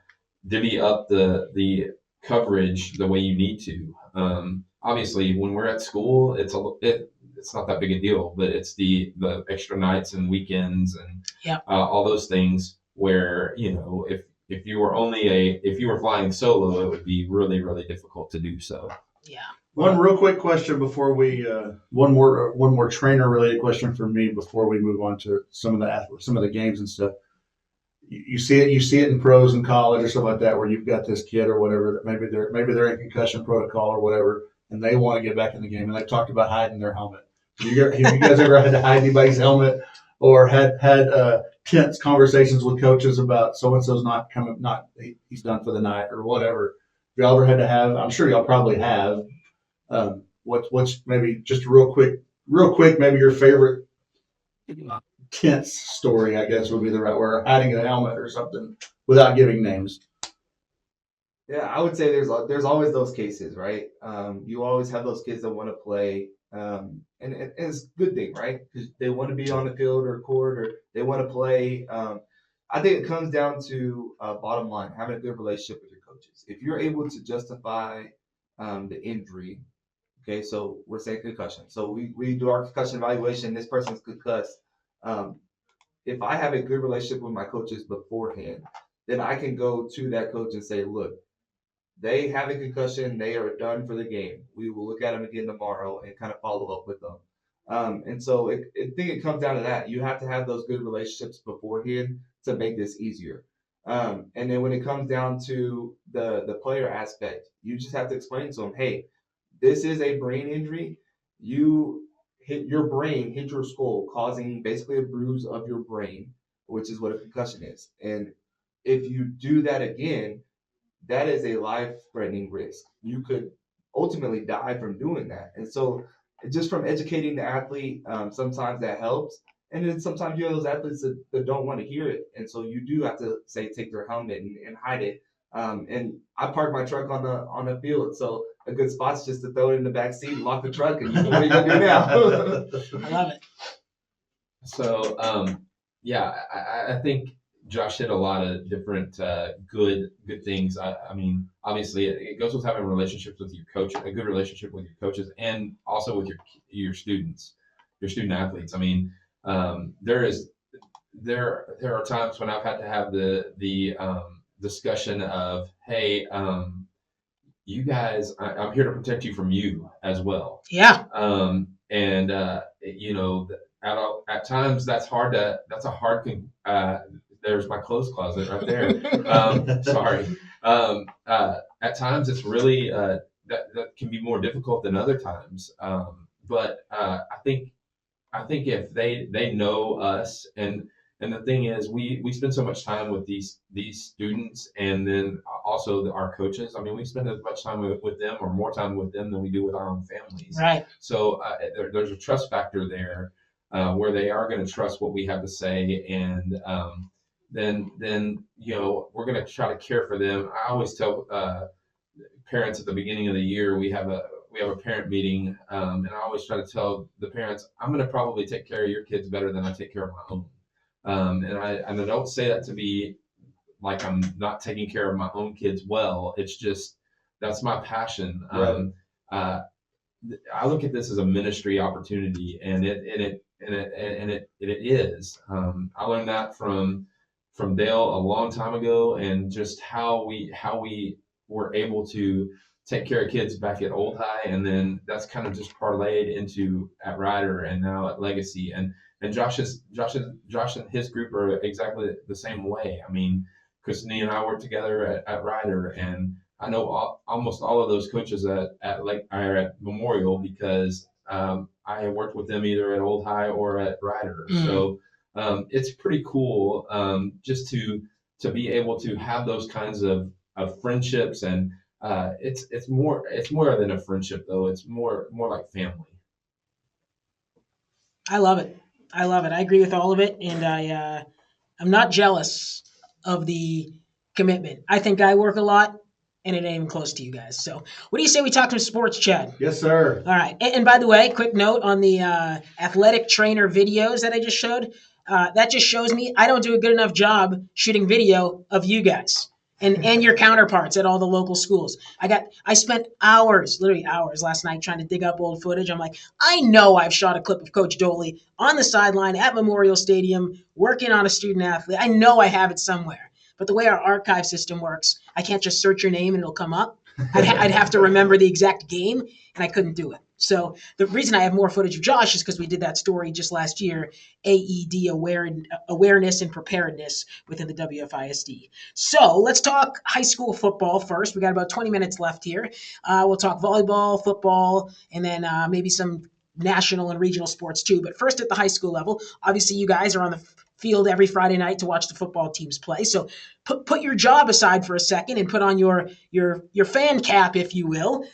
divvy up the coverage the way you need to. Obviously, when we're at school, it's not that big a deal, but it's the extra nights and weekends and all those things where, if you were flying solo, it would be really, really difficult to do so. Yeah. One real quick question before we one more trainer related question from me before we move on to some of the games and stuff. you see it in pros and college or something like that, where you've got this kid or whatever that maybe they're in concussion protocol or whatever, and they want to get back in the game, and they talked about hiding their helmet. Have you guys ever had to hide anybody's helmet, or had tense conversations with coaches about so and so's not coming, he's done for the night or whatever? Have y'all ever had to have? I'm sure y'all probably have. What's maybe just real quick, maybe your favorite tense story, I guess would be the right word, hiding a helmet or something without giving names. Yeah, I would say there's always those cases, right? You always have those kids that want to play, and it's a good thing, right? Because they want to be on the field or court, or they want to play. I think it comes down to bottom line, having a good relationship with your coaches. If you're able to justify the injury, okay, so we're saying concussion. So we do our concussion evaluation. This person's concussed. If I have a good relationship with my coaches beforehand, then I can go to that coach and say, look, they have a concussion. They are done for the game. We will look at them again tomorrow and kind of follow up with them. And so I think it comes down to that. You have to have those good relationships beforehand to make this easier. And then when it comes down to the player aspect, you just have to explain to them, hey, this is a brain injury. Your brain hit your skull, causing basically a bruise of your brain, which is what a concussion is. And if you do that again, that is a life-threatening risk. You could ultimately die from doing that. And so just from educating the athlete, sometimes that helps. And then sometimes you have those athletes that don't want to hear it. And so you do have to say, take their helmet and hide it. And I park my truck on the field. So a good spot's just to throw it in the back seat, lock the truck, and what are you going to do now? I love it. So, yeah, I think Josh hit a lot of different good things. I mean, obviously, it goes with having relationships with your coach, a good relationship with your coaches, and also with your students, your student athletes. I mean, there are times when I've had to have the discussion of, hey, you guys, I'm here to protect you from you as well. Yeah. And you know, at times that's a hard thing. There's my clothes closet right there. Sorry. At times it's really that can be more difficult than other times. But I think if they know us, and the thing is we spend so much time with these students, and then also our coaches. I mean, we spend as much time with them or more time with them than we do with our own families. Right. So there's a trust factor there, where they are going to trust what we have to say, and then you know, we're going to try to care for them. I always tell parents at the beginning of the year, we have a parent meeting, and I always try to tell the parents, I'm going to probably take care of your kids better than I take care of my own. And I don't say that to be like I'm not taking care of my own kids well. It's just that's my passion. Right. I look at this as a ministry opportunity, and it is. I learned that from Dale a long time ago, and just how we were able to take care of kids back at Old High, and then that's kind of just parlayed into at Ryder and now at Legacy, and Josh and his group are exactly the same way. I mean, Christine and I work together at Ryder, and I know almost all of those coaches at Memorial because I worked with them either at Old High or at Ryder. Mm. So it's pretty cool just to be able to have those kinds of friendships, and it's more than a friendship though. It's more like family. I love it. I agree with all of it, and I'm not jealous of the commitment. I think I work a lot, and it ain't even close to you guys. So, what do you say we talk some sports, Chad? Yes, sir. All right. And by the way, quick note on the athletic trainer videos that I just showed. That just shows me I don't do a good enough job shooting video of you guys and your counterparts at all the local schools. I spent hours, literally hours last night trying to dig up old footage. I'm like, I know I've shot a clip of Coach Doley on the sideline at Memorial Stadium working on a student athlete. I know I have it somewhere. But the way our archive system works, I can't just search your name and it'll come up. I'd have to remember the exact game, and I couldn't do it. So the reason I have more footage of Josh is because we did that story just last year, AED awareness and preparedness within the WFISD. So let's talk high school football first. We got about 20 minutes left here. We'll talk volleyball, football, and then maybe some national and regional sports too. But first at the high school level, obviously you guys are on the field every Friday night to watch the football teams play. So put your job aside for a second and put on your fan cap, if you will.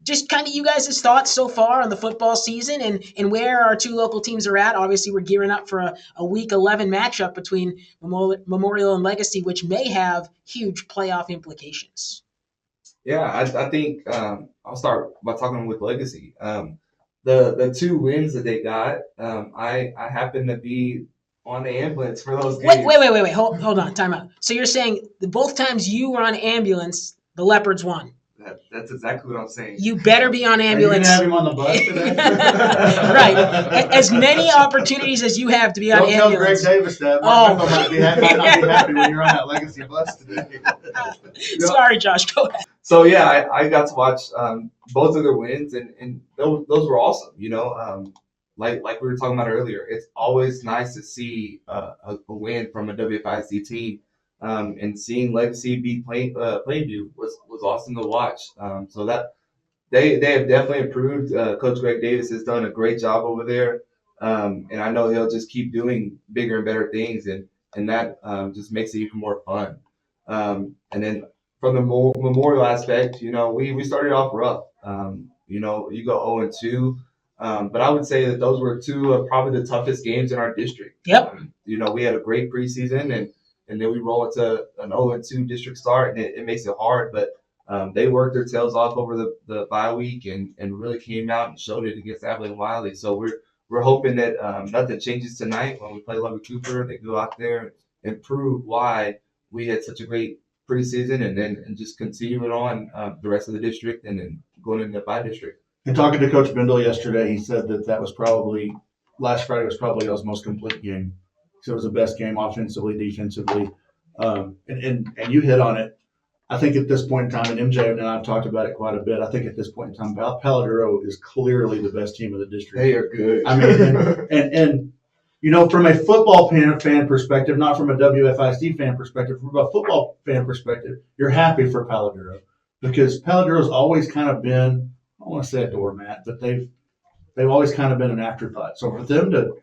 Just kind of you guys' thoughts so far on the football season and where our two local teams are at. Obviously, we're gearing up for a Week 11 matchup between Memorial and Legacy, which may have huge playoff implications. Yeah, I think I'll start by talking with Legacy. The 2 wins that they got, I happen to be on the ambulance for those games. Wait. Hold on. Time out. So you're saying that both times you were on ambulance, the Leopards won. That's exactly what I'm saying. You better be on Are you ambulance. gonna have him on the bus today? Right. As many opportunities as you have to be on Don't tell Greg ambulance. Davis that. Oh. Michael might not be happy when you're on that Legacy bus today. Sorry, Josh. Go ahead. So yeah, I got to watch both of their wins, and those were awesome. You know, like we were talking about earlier, it's always nice to see a win from a WFIC team. And seeing Legacy beat Plainview was awesome to watch. So that they have definitely improved. Coach Greg Davis has done a great job over there, and I know he'll just keep doing bigger and better things, and that just makes it even more fun. And then from the Memorial aspect, you know, we started off rough. You know, you go 0-2. But I would say that those were 2 of probably the toughest games in our district. Yep. You know, we had a great preseason, and then we roll into an 0-2 district start, and it makes it hard. But they worked their tails off over the bye week and really came out and showed it against Abilene Wiley. So we're hoping that nothing changes tonight when we play Lubbock Cooper. They go out there and prove why we had such a great preseason, and just continue it on the rest of the district and then going into the by-district. And talking to Coach Bindle yesterday, he said that was probably last Friday was probably his most complete game. So it was the best game offensively, defensively, and you hit on it. I think at this point in time, and MJ and I have talked about it quite a bit. I think at this point in time, Paladuro is clearly the best team of the district. They are good. I mean, and you know, from a football fan perspective, not from a WFISD fan perspective, from a football fan perspective, you're happy for Paladuro because Paladuro's always kind of been, I don't want to say a doormat, but they've always kind of been an afterthought. So for them to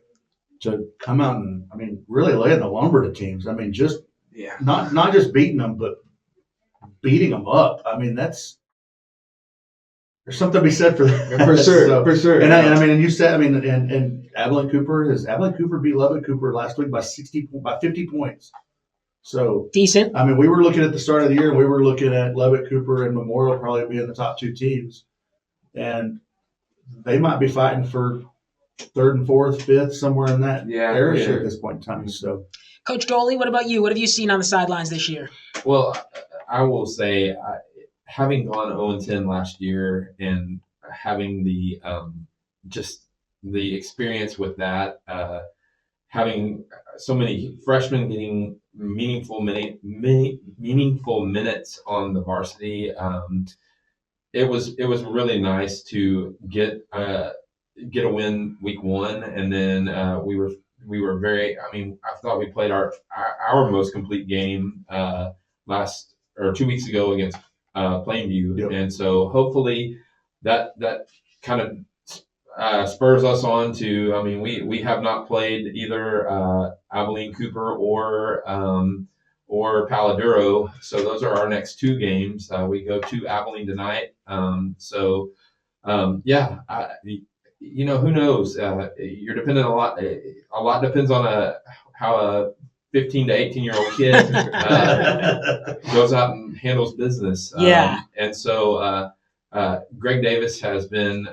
come out and, I mean, really laying the lumber to teams, I mean, just not just beating them, but beating them up. I mean, there's something to be said for that. For sure, So, for sure. And you said, I mean, and Abilene Cooper beat Lubbock Cooper last week by 50 points. So Decent. I mean, we were looking at the start of the year, and we were looking at Lubbock Cooper and Memorial probably being the top 2 teams, and they might be fighting for 3rd and 4th, 5th, somewhere in that area at this point in time. So, Coach Doley, what about you? What have you seen on the sidelines this year? Well, I will say, having gone 0-10 last year and having the just the experience with that, having so many freshmen getting meaningful minutes on the varsity, it was really nice to get a win week 1, and then we were very. I mean, I thought we played our most complete game 2 weeks ago against Plainview, Yep. And so hopefully that kind of spurs us on to. I mean, we have not played either Abilene Cooper or Paladuro, so those are our next 2 games. We go to Abilene tonight, you know, who knows? You're dependent a lot. A lot depends on how a 15 to 18-year-old kid goes out and handles business. And so Greg Davis has been.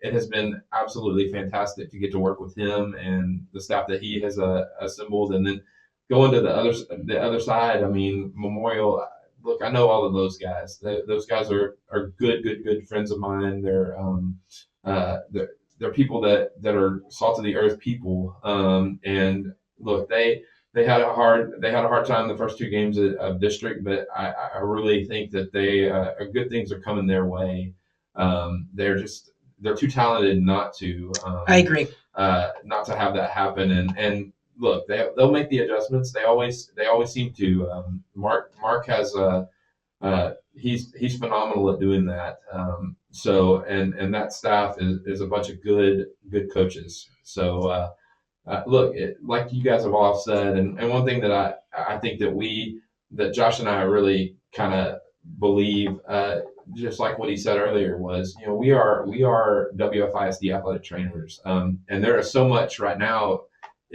It has been absolutely fantastic to get to work with him and the staff that he has assembled, and then going to the other side. I mean, Memorial. Look, I know all of those guys. Those guys are good friends of mine. They're people that are salt of the earth people. And look, they had a hard time the first 2 games of district, but I really think that good things are coming their way. they're too talented not to. I agree. Not to have that happen. And look, they'll make the adjustments. They always seem to. Mark has he's phenomenal at doing that. So and that staff is a bunch of good coaches. So look, like you guys have all said, and one thing that I think that Josh and I really kind of believe, just like what he said earlier, was we are WFISD athletic trainers, and there is so much right now.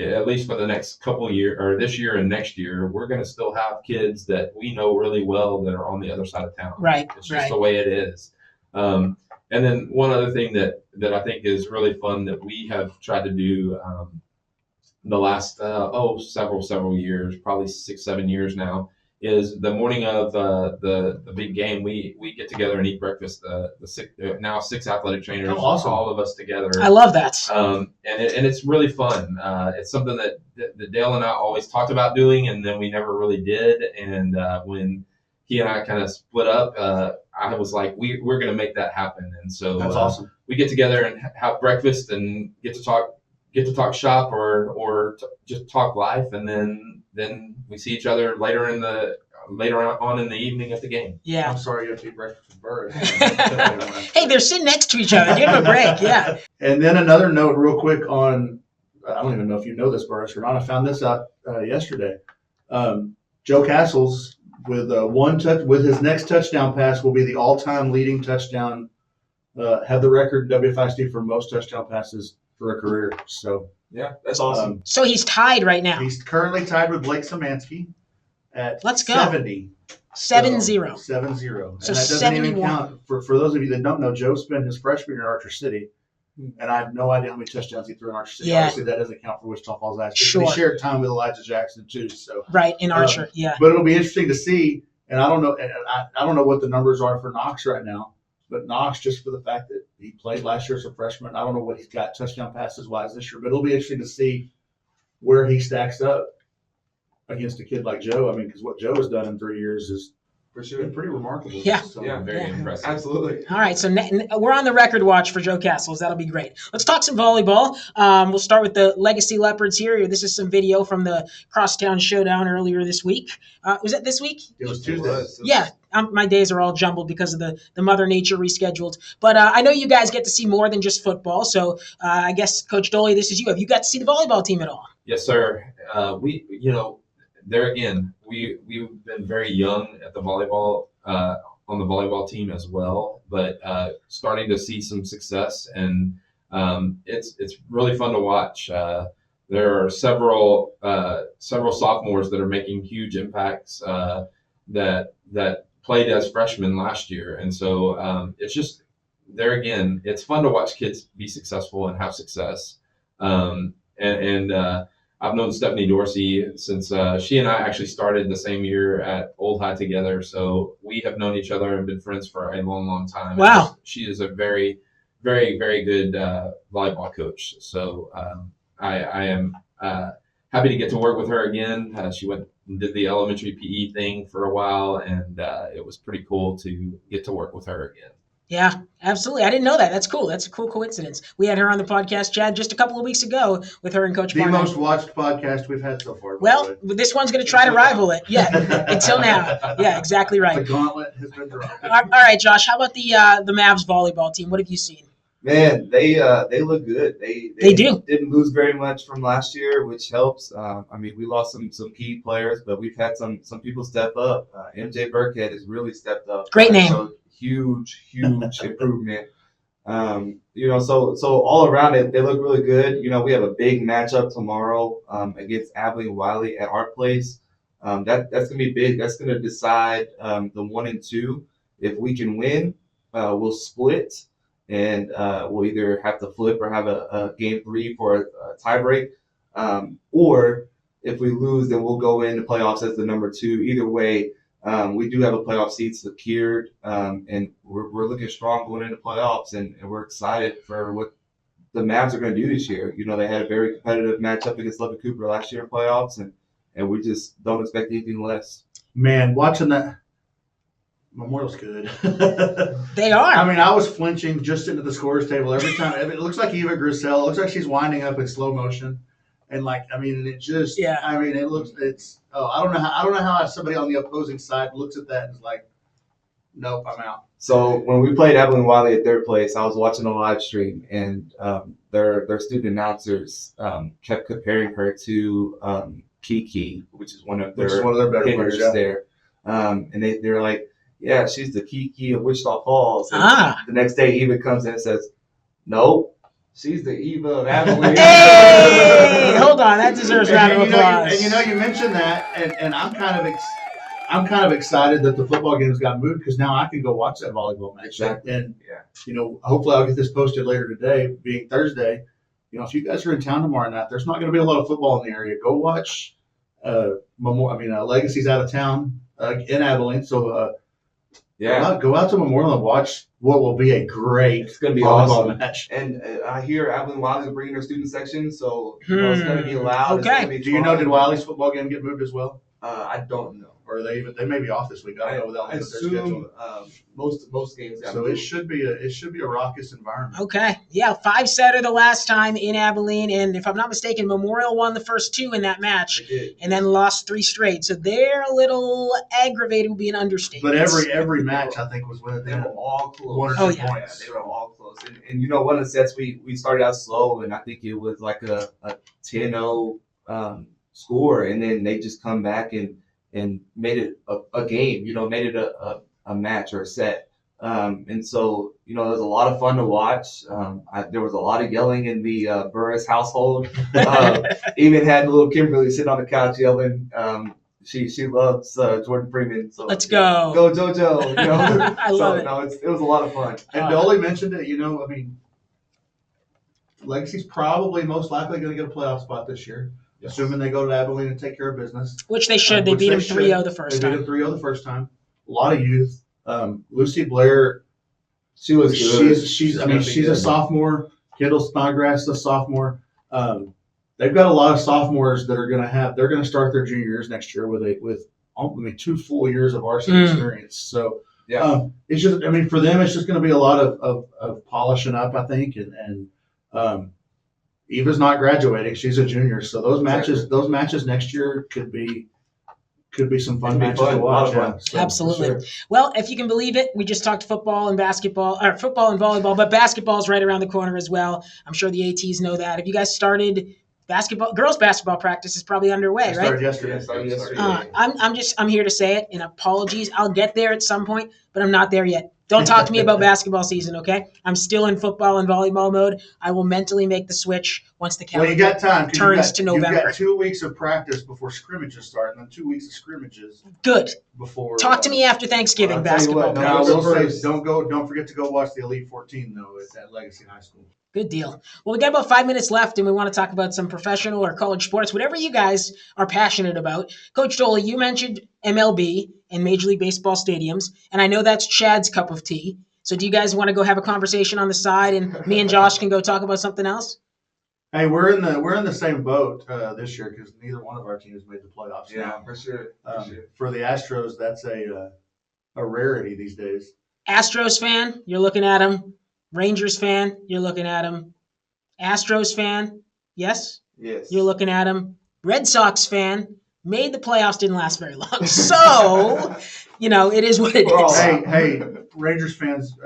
At least for the next couple of years, or this year and next year, we're going to still have kids that we know really well that are on the other side of town. Right. It's just the way it is. And then one other thing that I think is really fun that we have tried to do the last several years, probably 6-7 years now, is the morning of the big game, we get together and eat breakfast. Now 6 athletic trainers, awesome. all of us together. I love that. And it's really fun. It's something that Dale and I always talked about doing, and then we never really did. And when he and I kind of split up, I was like, we're going to make that happen. And so that's awesome. We get together and have breakfast and get to talk shop or just talk life, and then we see each other later on in the evening at the game. Yeah. I'm sorry you have to eat breakfast with Burris. Hey, they're sitting next to each other. Give them a break. Yeah. And then another note real quick on, I don't even know if you know this, Burris, or not. I found this out yesterday. Joe Castles with his next touchdown pass will be the all-time leading touchdown, have the record in WFISD for most touchdown passes for a career. So Yeah, that's awesome. So he's tied right now. he's currently tied with Blake Szymanski at Let's go. 70. 7-0. 7-0. So And that doesn't even 71. count. For those of you that don't know, Joe spent his freshman year in Archer City, and I have no idea how many touchdowns he threw in Archer City. Yeah. Obviously, that doesn't count for Wichita Falls last year. Sure. He shared time with Elijah Jackson too. So, Right, in Archer. Yeah. but it'll be interesting to see. And I don't know. I don't know what the numbers are for Knox right now. But Knox, just for the fact that he played last year as a freshman, I don't know what he's got touchdown passes wise this year. But it'll be interesting to see where he stacks up against a kid like Joe. I mean, because what Joe has done in 3 years is For sure. pretty remarkable. Yeah. So, Yeah, Very Yeah. impressive. Absolutely. All right, so we're on the record watch for Joe Castles. That'll be great. Let's talk some volleyball. We'll start with the Legacy Leopards here. This is some video from the Crosstown Showdown earlier this week. Was it this week? It was Tuesday. Yeah, my days are all jumbled because of the Mother Nature rescheduled. But I know you guys get to see more than just football. So I guess, Coach Doley, this is you. Have you got to see the volleyball team at all? Yes, sir. There again, we've been very young at the volleyball on the volleyball team as well, but starting to see some success, and it's really fun to watch. There are several sophomores that are making huge impacts that played as freshmen last year, and so it's just there again. It's fun to watch kids be successful and have success, and I've known Stephanie Dorsey since she and I actually started the same year at Old High together. So we have known each other and been friends for a long, long time. Wow. She is a very, very, very good volleyball coach. So I am happy to get to work with her again. She went and did the elementary PE thing for a while, and it was pretty cool to get to work with her again. Yeah, absolutely. I didn't know that. That's cool. That's a cool coincidence. We had her on the podcast, Chad, just a couple of weeks ago with her and Coach The Barnett. most watched podcast we've had so far. by the Well, way. this one's going to try to rival it. Yeah, until now. Yeah, exactly The right. gauntlet has been drawn. All right, Josh, how about the Mavs volleyball team? What have you seen? Man, they look good. They do. Didn't lose very much from last year, which helps. I mean, we lost some key players, but we've had some people step up. MJ Burkhead has really stepped up. Great name. So huge improvement. So all around it, they look really good. We have a big matchup tomorrow against Abilene Wiley at our place. That's gonna be big. That's gonna decide the 1 and 2. If we can win, we'll split, and we'll either have to flip or have a game 3 for a tiebreak. Or if we lose, then we'll go into playoffs as the number 2. Either way, we do have a playoff seat secured, and we're looking strong going into playoffs, and we're excited for what the Mavs are going to do this year. They had a very competitive matchup against Lubbock Cooper last year in playoffs, and we just don't expect anything less. Man, watching that. Memorial's good. They are. I mean, I was flinching just into the scores table every time. It looks like Eva Grisel. It looks like she's winding up in slow motion, and like, I mean, it just. Yeah. I mean, it looks. It's. Oh, I don't know how somebody on the opposing side looks at that and is like, nope, I'm out. So when we played Evelyn Wiley at third place, I was watching a live stream, and their student announcers kept comparing her to Kiki, which is one of their better hitters players. Yeah. there. And they were like, yeah, she's the Kiki of Wichita Falls. And the next day, Eva comes in and says, nope, she's the Eva of Abilene. Hey, hold on, that deserves a round of applause. You mentioned that, and I'm kind of excited that the football games got moved because now I can go watch that volleyball match. Exactly. And hopefully I'll get this posted later today, being Thursday. If you guys are in town tomorrow night, there's not going to be a lot of football in the area. Go watch. Legacy's out of town in Abilene, so go out to Memorial and watch what will be a great. It's going to be volleyball awesome. match. And I hear Abilene Wiley is bringing their student section, so it's going to be loud. Okay. Do you know, did Wiley's football game get moved as well? I don't know. Or they may be off this week. I don't know without I looking at their schedule. assume most games. So it should be a raucous environment. Okay. Yeah, 5-setter the last time in Abilene, and if I'm not mistaken, Memorial won the first 2 in that match, and then lost 3 straight. So they're a little aggravated would be an understatement. But every match I think was within They were all close. 1 or 2 Oh, yeah. points. They were all close. And one of the sets we started out slow, and I think it was like a 10-0 score, and then they just come back and made it a game, made it a match or a set. And so, it was a lot of fun to watch. There was a lot of yelling in the Burris household. Even had little Kimberly sitting on the couch yelling. She loves Jordan Freeman. So Let's go. Go JoJo. I love it. No, it was a lot of fun. And Dolly mentioned it, Legacy's probably most likely going to get a playoff spot this year. Yes. Assuming they go to Abilene and take care of business. Which they should. They beat them 3-0 the first time. They beat them 3-0 the first time. A lot of youth. Lucy Blair, she was good. She's a sophomore. Kendall Snodgrass is a sophomore. They've got a lot of sophomores that they're going to start their junior years next year with 2 full years of varsity experience. So it's just, for them, it's just going to be a lot of polishing up, I think, and Eva's not graduating; she's a junior. So those matches next year could be some fun matches to watch. Yeah. So, absolutely. sure. Well, if you can believe it, we just talked football and basketball, or football and volleyball, but basketball's right around the corner as well. I'm sure the ATs know that. Have you guys started girls basketball practice is probably underway, right? Started yesterday. I'm here to say it, and apologies. I'll get there at some point, but I'm not there yet. Don't talk to me about basketball season, okay? I'm still in football and volleyball mode. I will mentally make the switch once the calendar you got time, turns to November. You've got 2 weeks of practice before scrimmages start, and then 2 weeks of scrimmages. Good. Before. Talk to me after Thanksgiving basketball. I will say, don't forget to go watch the Elite 14 though at Legacy High School. Good deal. Well, we got about 5 minutes left, and we want to talk about some professional or college sports, whatever you guys are passionate about. Coach Doley, you mentioned MLB and Major League Baseball stadiums, and I know that's Chad's cup of tea. So do you guys want to go have a conversation on the side, and me and Josh can go talk about something else? Hey, we're in the same boat this year because neither one of our teams made the playoffs. Yeah, for sure. For the Astros, that's a rarity these days. Astros fan, you're looking at him. Rangers fan, you're looking at him. Astros fan, yes? Yes. You're looking at him. Red Sox fan, made the playoffs, didn't last very long. So, it is what it is. Hey, Rangers fans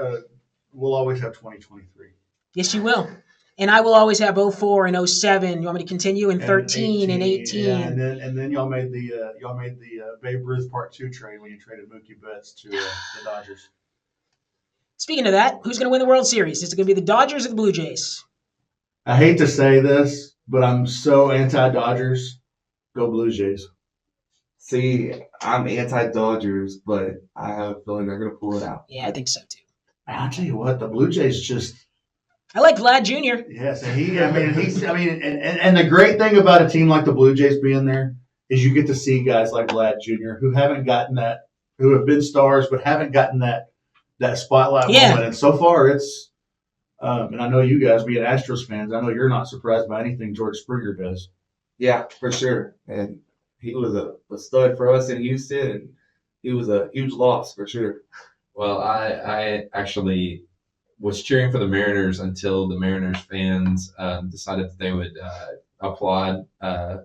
will always have 2023. Yes, you will. And I will always have 04 and 07. You want me to continue in 13 and 18? Yeah, and then y'all made the Babe Ruth Part 2 trade when you traded Mookie Betts to the Dodgers. Speaking of that, who's going to win the World Series? Is it going to be the Dodgers or the Blue Jays? I hate to say this, but I'm so anti-Dodgers. Go Blue Jays. See, I'm anti-Dodgers, but I have a feeling they're going to pull it out. Yeah, I think so too. I'll tell you what, the Blue Jays just. I like Vlad Jr. Yes, and and the great thing about a team like the Blue Jays being there is you get to see guys like Vlad Jr. who have been stars but haven't gotten that spotlight moment. And so far, it's. And I know you guys, being Astros fans, I know you're not surprised by anything George Springer does. Yeah, for sure. And he was a stud for us in Houston, and he was a huge loss for sure. Well, I actually was cheering for the Mariners until the Mariners fans decided that they would applaud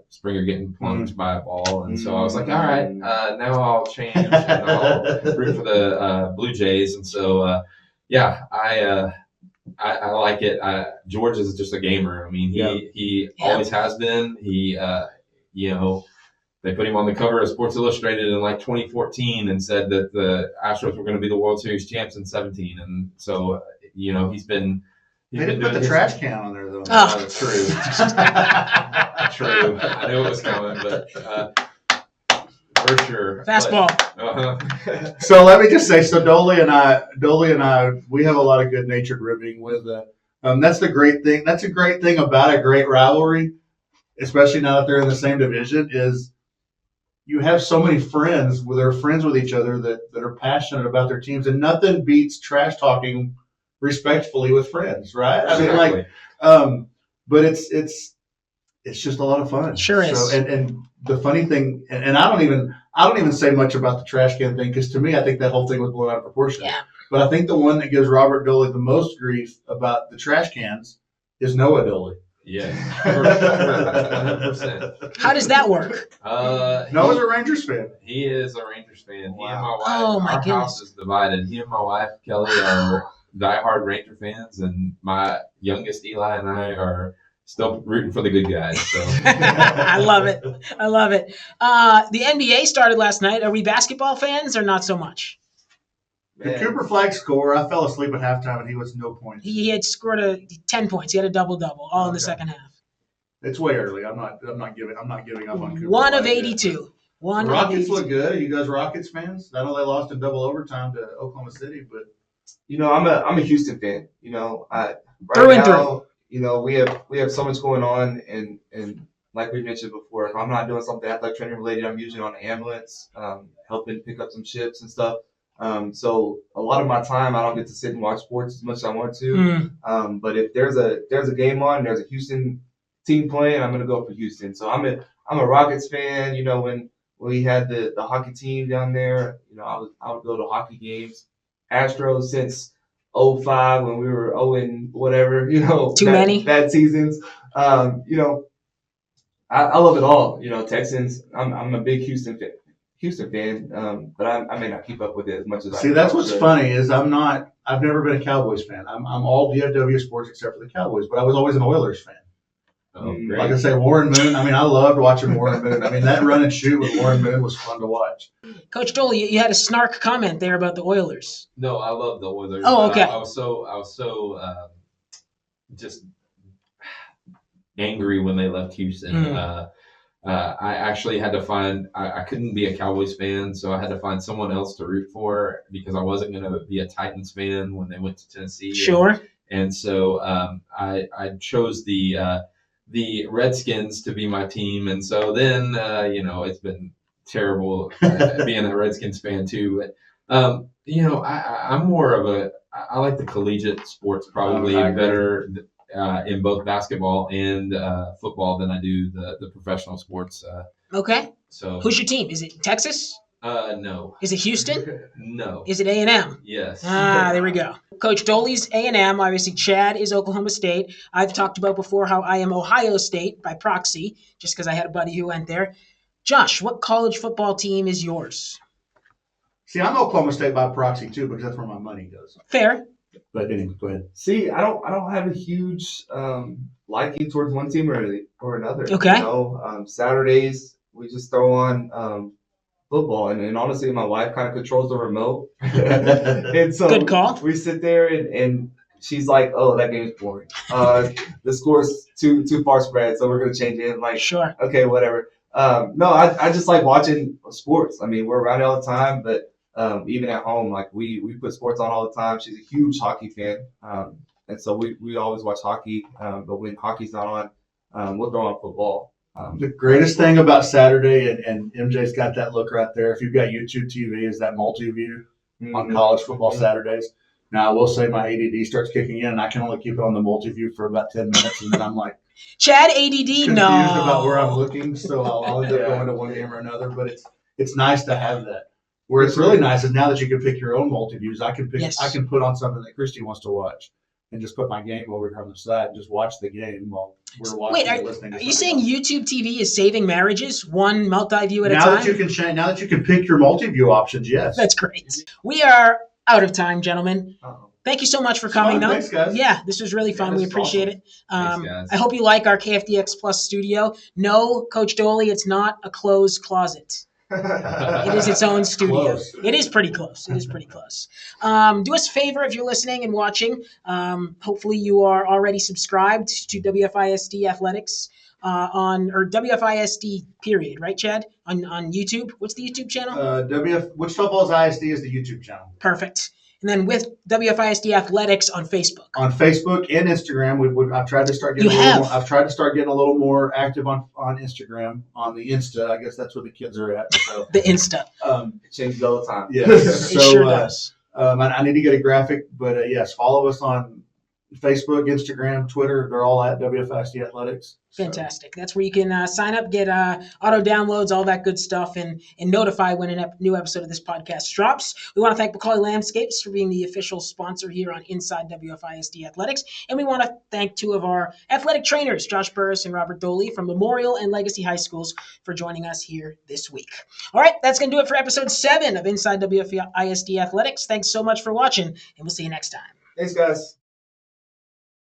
Springer getting plunked by a ball, and so I was like, all right, now I'll change and I'll root for the Blue Jays, and so yeah, I like it. George is just a gamer. I mean, he always has been. He they put him on the cover of Sports Illustrated in like 2014 and said that the Astros were going to be the World Series champs in 17, and so he's been. They didn't put the trash can on there though. Oh. True. True. I knew it was coming, but for sure. Fastball. Uh-huh. So let me just say, so Dolly and I, we have a lot of good-natured ribbing with. That's the great thing. That's a great thing about a great rivalry, especially now that they're in the same division. Is you have so many friends where they're friends with each other that are passionate about their teams, and nothing beats trash talking respectfully with friends, right? I mean, like, but it's just a lot of fun. Sure is. So, and the funny thing, and I don't even say much about the trash can thing because to me, I think that whole thing was blown out of proportion. Yeah. But I think the one that gives Robert Doley the most grief about the trash cans is Noah Doley. Yeah, for sure, 100%. How does that work? Noah's a Rangers fan. He is a Rangers fan. He and Wow. my wife, Oh, my our goodness. house is divided. He and my wife, Kelly, are diehard Ranger fans, and my youngest, Eli, and I are still rooting for the good guys. So I love it. I love it. The NBA started last night. Are we basketball fans or not so much? The Cooper Flag score, I fell asleep at halftime and he was no points. He had scored 10 points. He had a double-double all in the Okay. second half. It's way early. I'm not giving up on Cooper. One of Flag yet. 82. The One of Rockets 82. look good. Are you guys Rockets fans? I know they lost in double overtime to Oklahoma City, but I'm a Houston fan. Through and now, we have so much going on, and like we mentioned before, if I'm not doing something athletic training related, I'm usually on an ambulance, helping pick up some ships and stuff. So a lot of my time, I don't get to sit and watch sports as much as I want to. But if there's a game on, there's a Houston team playing, I'm gonna go for Houston. So I'm a Rockets fan. When we had the hockey team down there, I would go to hockey games. Astros since 05 when we were 0 and whatever, Many bad seasons. I love it all. Texans. I'm a big Houston fan, but I may not keep up with it as much as see, that's what's funny is I've never been a Cowboys fan. I'm all DFW sports except for the Cowboys, but I was always an Oilers fan. oh, great. Like I say, Warren Moon. I mean, I loved watching Warren Moon. I mean, that run and shoot with Warren Moon was fun to watch. Coach Dole, you had a snark comment there about the Oilers. No, I love the Oilers. Oh, okay. I was so just angry when they left Houston. I actually had to find. I couldn't be a Cowboys fan, so I had to find someone else to root for because I wasn't going to be a Titans fan when they went to Tennessee. Sure. And so I chose the Redskins to be my team, and so then it's been terrible being a Redskins fan too. But I'm more of I like the collegiate sports probably better in both basketball and football than I do the professional sports. Okay. So Who's your team? Is it Texas? no. Is it Houston? No. Is it A&M? Yes. There we go. Coach Doley's A&M. Obviously, Chad is Oklahoma State. I've talked about before how I am Ohio State by proxy, just because I had a buddy who went there. Josh, what college football team is yours? See, I'm Oklahoma State by proxy too because that's where my money goes. Fair. But anyway, go ahead. See, I don't have a huge liking towards one team or another. Okay. Saturdays we just throw on football, and honestly, my wife kind of controls the remote. And so Good call. we sit there and she's like, "Oh, that game's boring. The score's too far spread, so we're gonna change it." I'm like, Sure. okay, whatever. No, I just like watching sports. I mean, we're around it all the time, but even at home, like we put sports on all the time. She's a huge hockey fan, and so we always watch hockey. But when hockey's not on, we'll throw on football. The greatest thing about Saturday, and MJ's got that look right there. If you've got YouTube TV, is that multi-view on college football Saturdays. Now, I will say my ADD starts kicking in, and I can only keep it on the multi-view for about 10 minutes, and then I'm like Chad, ADD? confused No. about where I'm looking, so I'll end up going to one game or another. But it's nice to have that. Where it's really nice is now that you can pick your own multi-views, I can pick, Yes. I can put on something that Christy wants to watch and just put my game over here on the side and just watch the game while we're watching Wait, and listening to are you something saying else. YouTube TV is saving marriages one multi-view at a Now time? that you can change, now that you can pick your multi-view options, yes. That's great. We are out of time, gentlemen. Uh-oh. Thank you so much for coming, though. Thanks, guys. Yeah, this was really Yeah, fun. this We is appreciate awesome. it. Thanks, guys. I hope you like our KFDX Plus studio. No, Coach Doley, it's not a closed closet. It is its own studio. Close. It is pretty close. It is pretty close. Do us a favor if you're listening and watching. Hopefully, you are already subscribed to WFISD Athletics or WFISD period, right, Chad? On YouTube. What's the YouTube channel? Wichita Falls ISD is the YouTube channel. Perfect. And then with WFISD Athletics on Facebook. On Facebook and Instagram, I've tried to start getting I've tried to start getting a little more active on Instagram, on the Insta. I guess that's where the kids are at. So, The Insta. It changes all the time. yeah. It So sure does. I need to get a graphic, but yes, follow us on Facebook, Instagram, Twitter. They're all at WFISD Athletics. So, Fantastic. That's where you can sign up, get auto downloads, all that good stuff, and notify when a new episode of this podcast drops. We want to thank Macaulay Landscapes for being the official sponsor here on Inside WFISD Athletics. And we want to thank two of our athletic trainers, Josh Burris and Robert Doley from Memorial and Legacy High Schools, for joining us here this week. All right, that's going to do it for episode 7 of Inside WFISD Athletics. Thanks so much for watching, and we'll see you next time. Thanks, guys.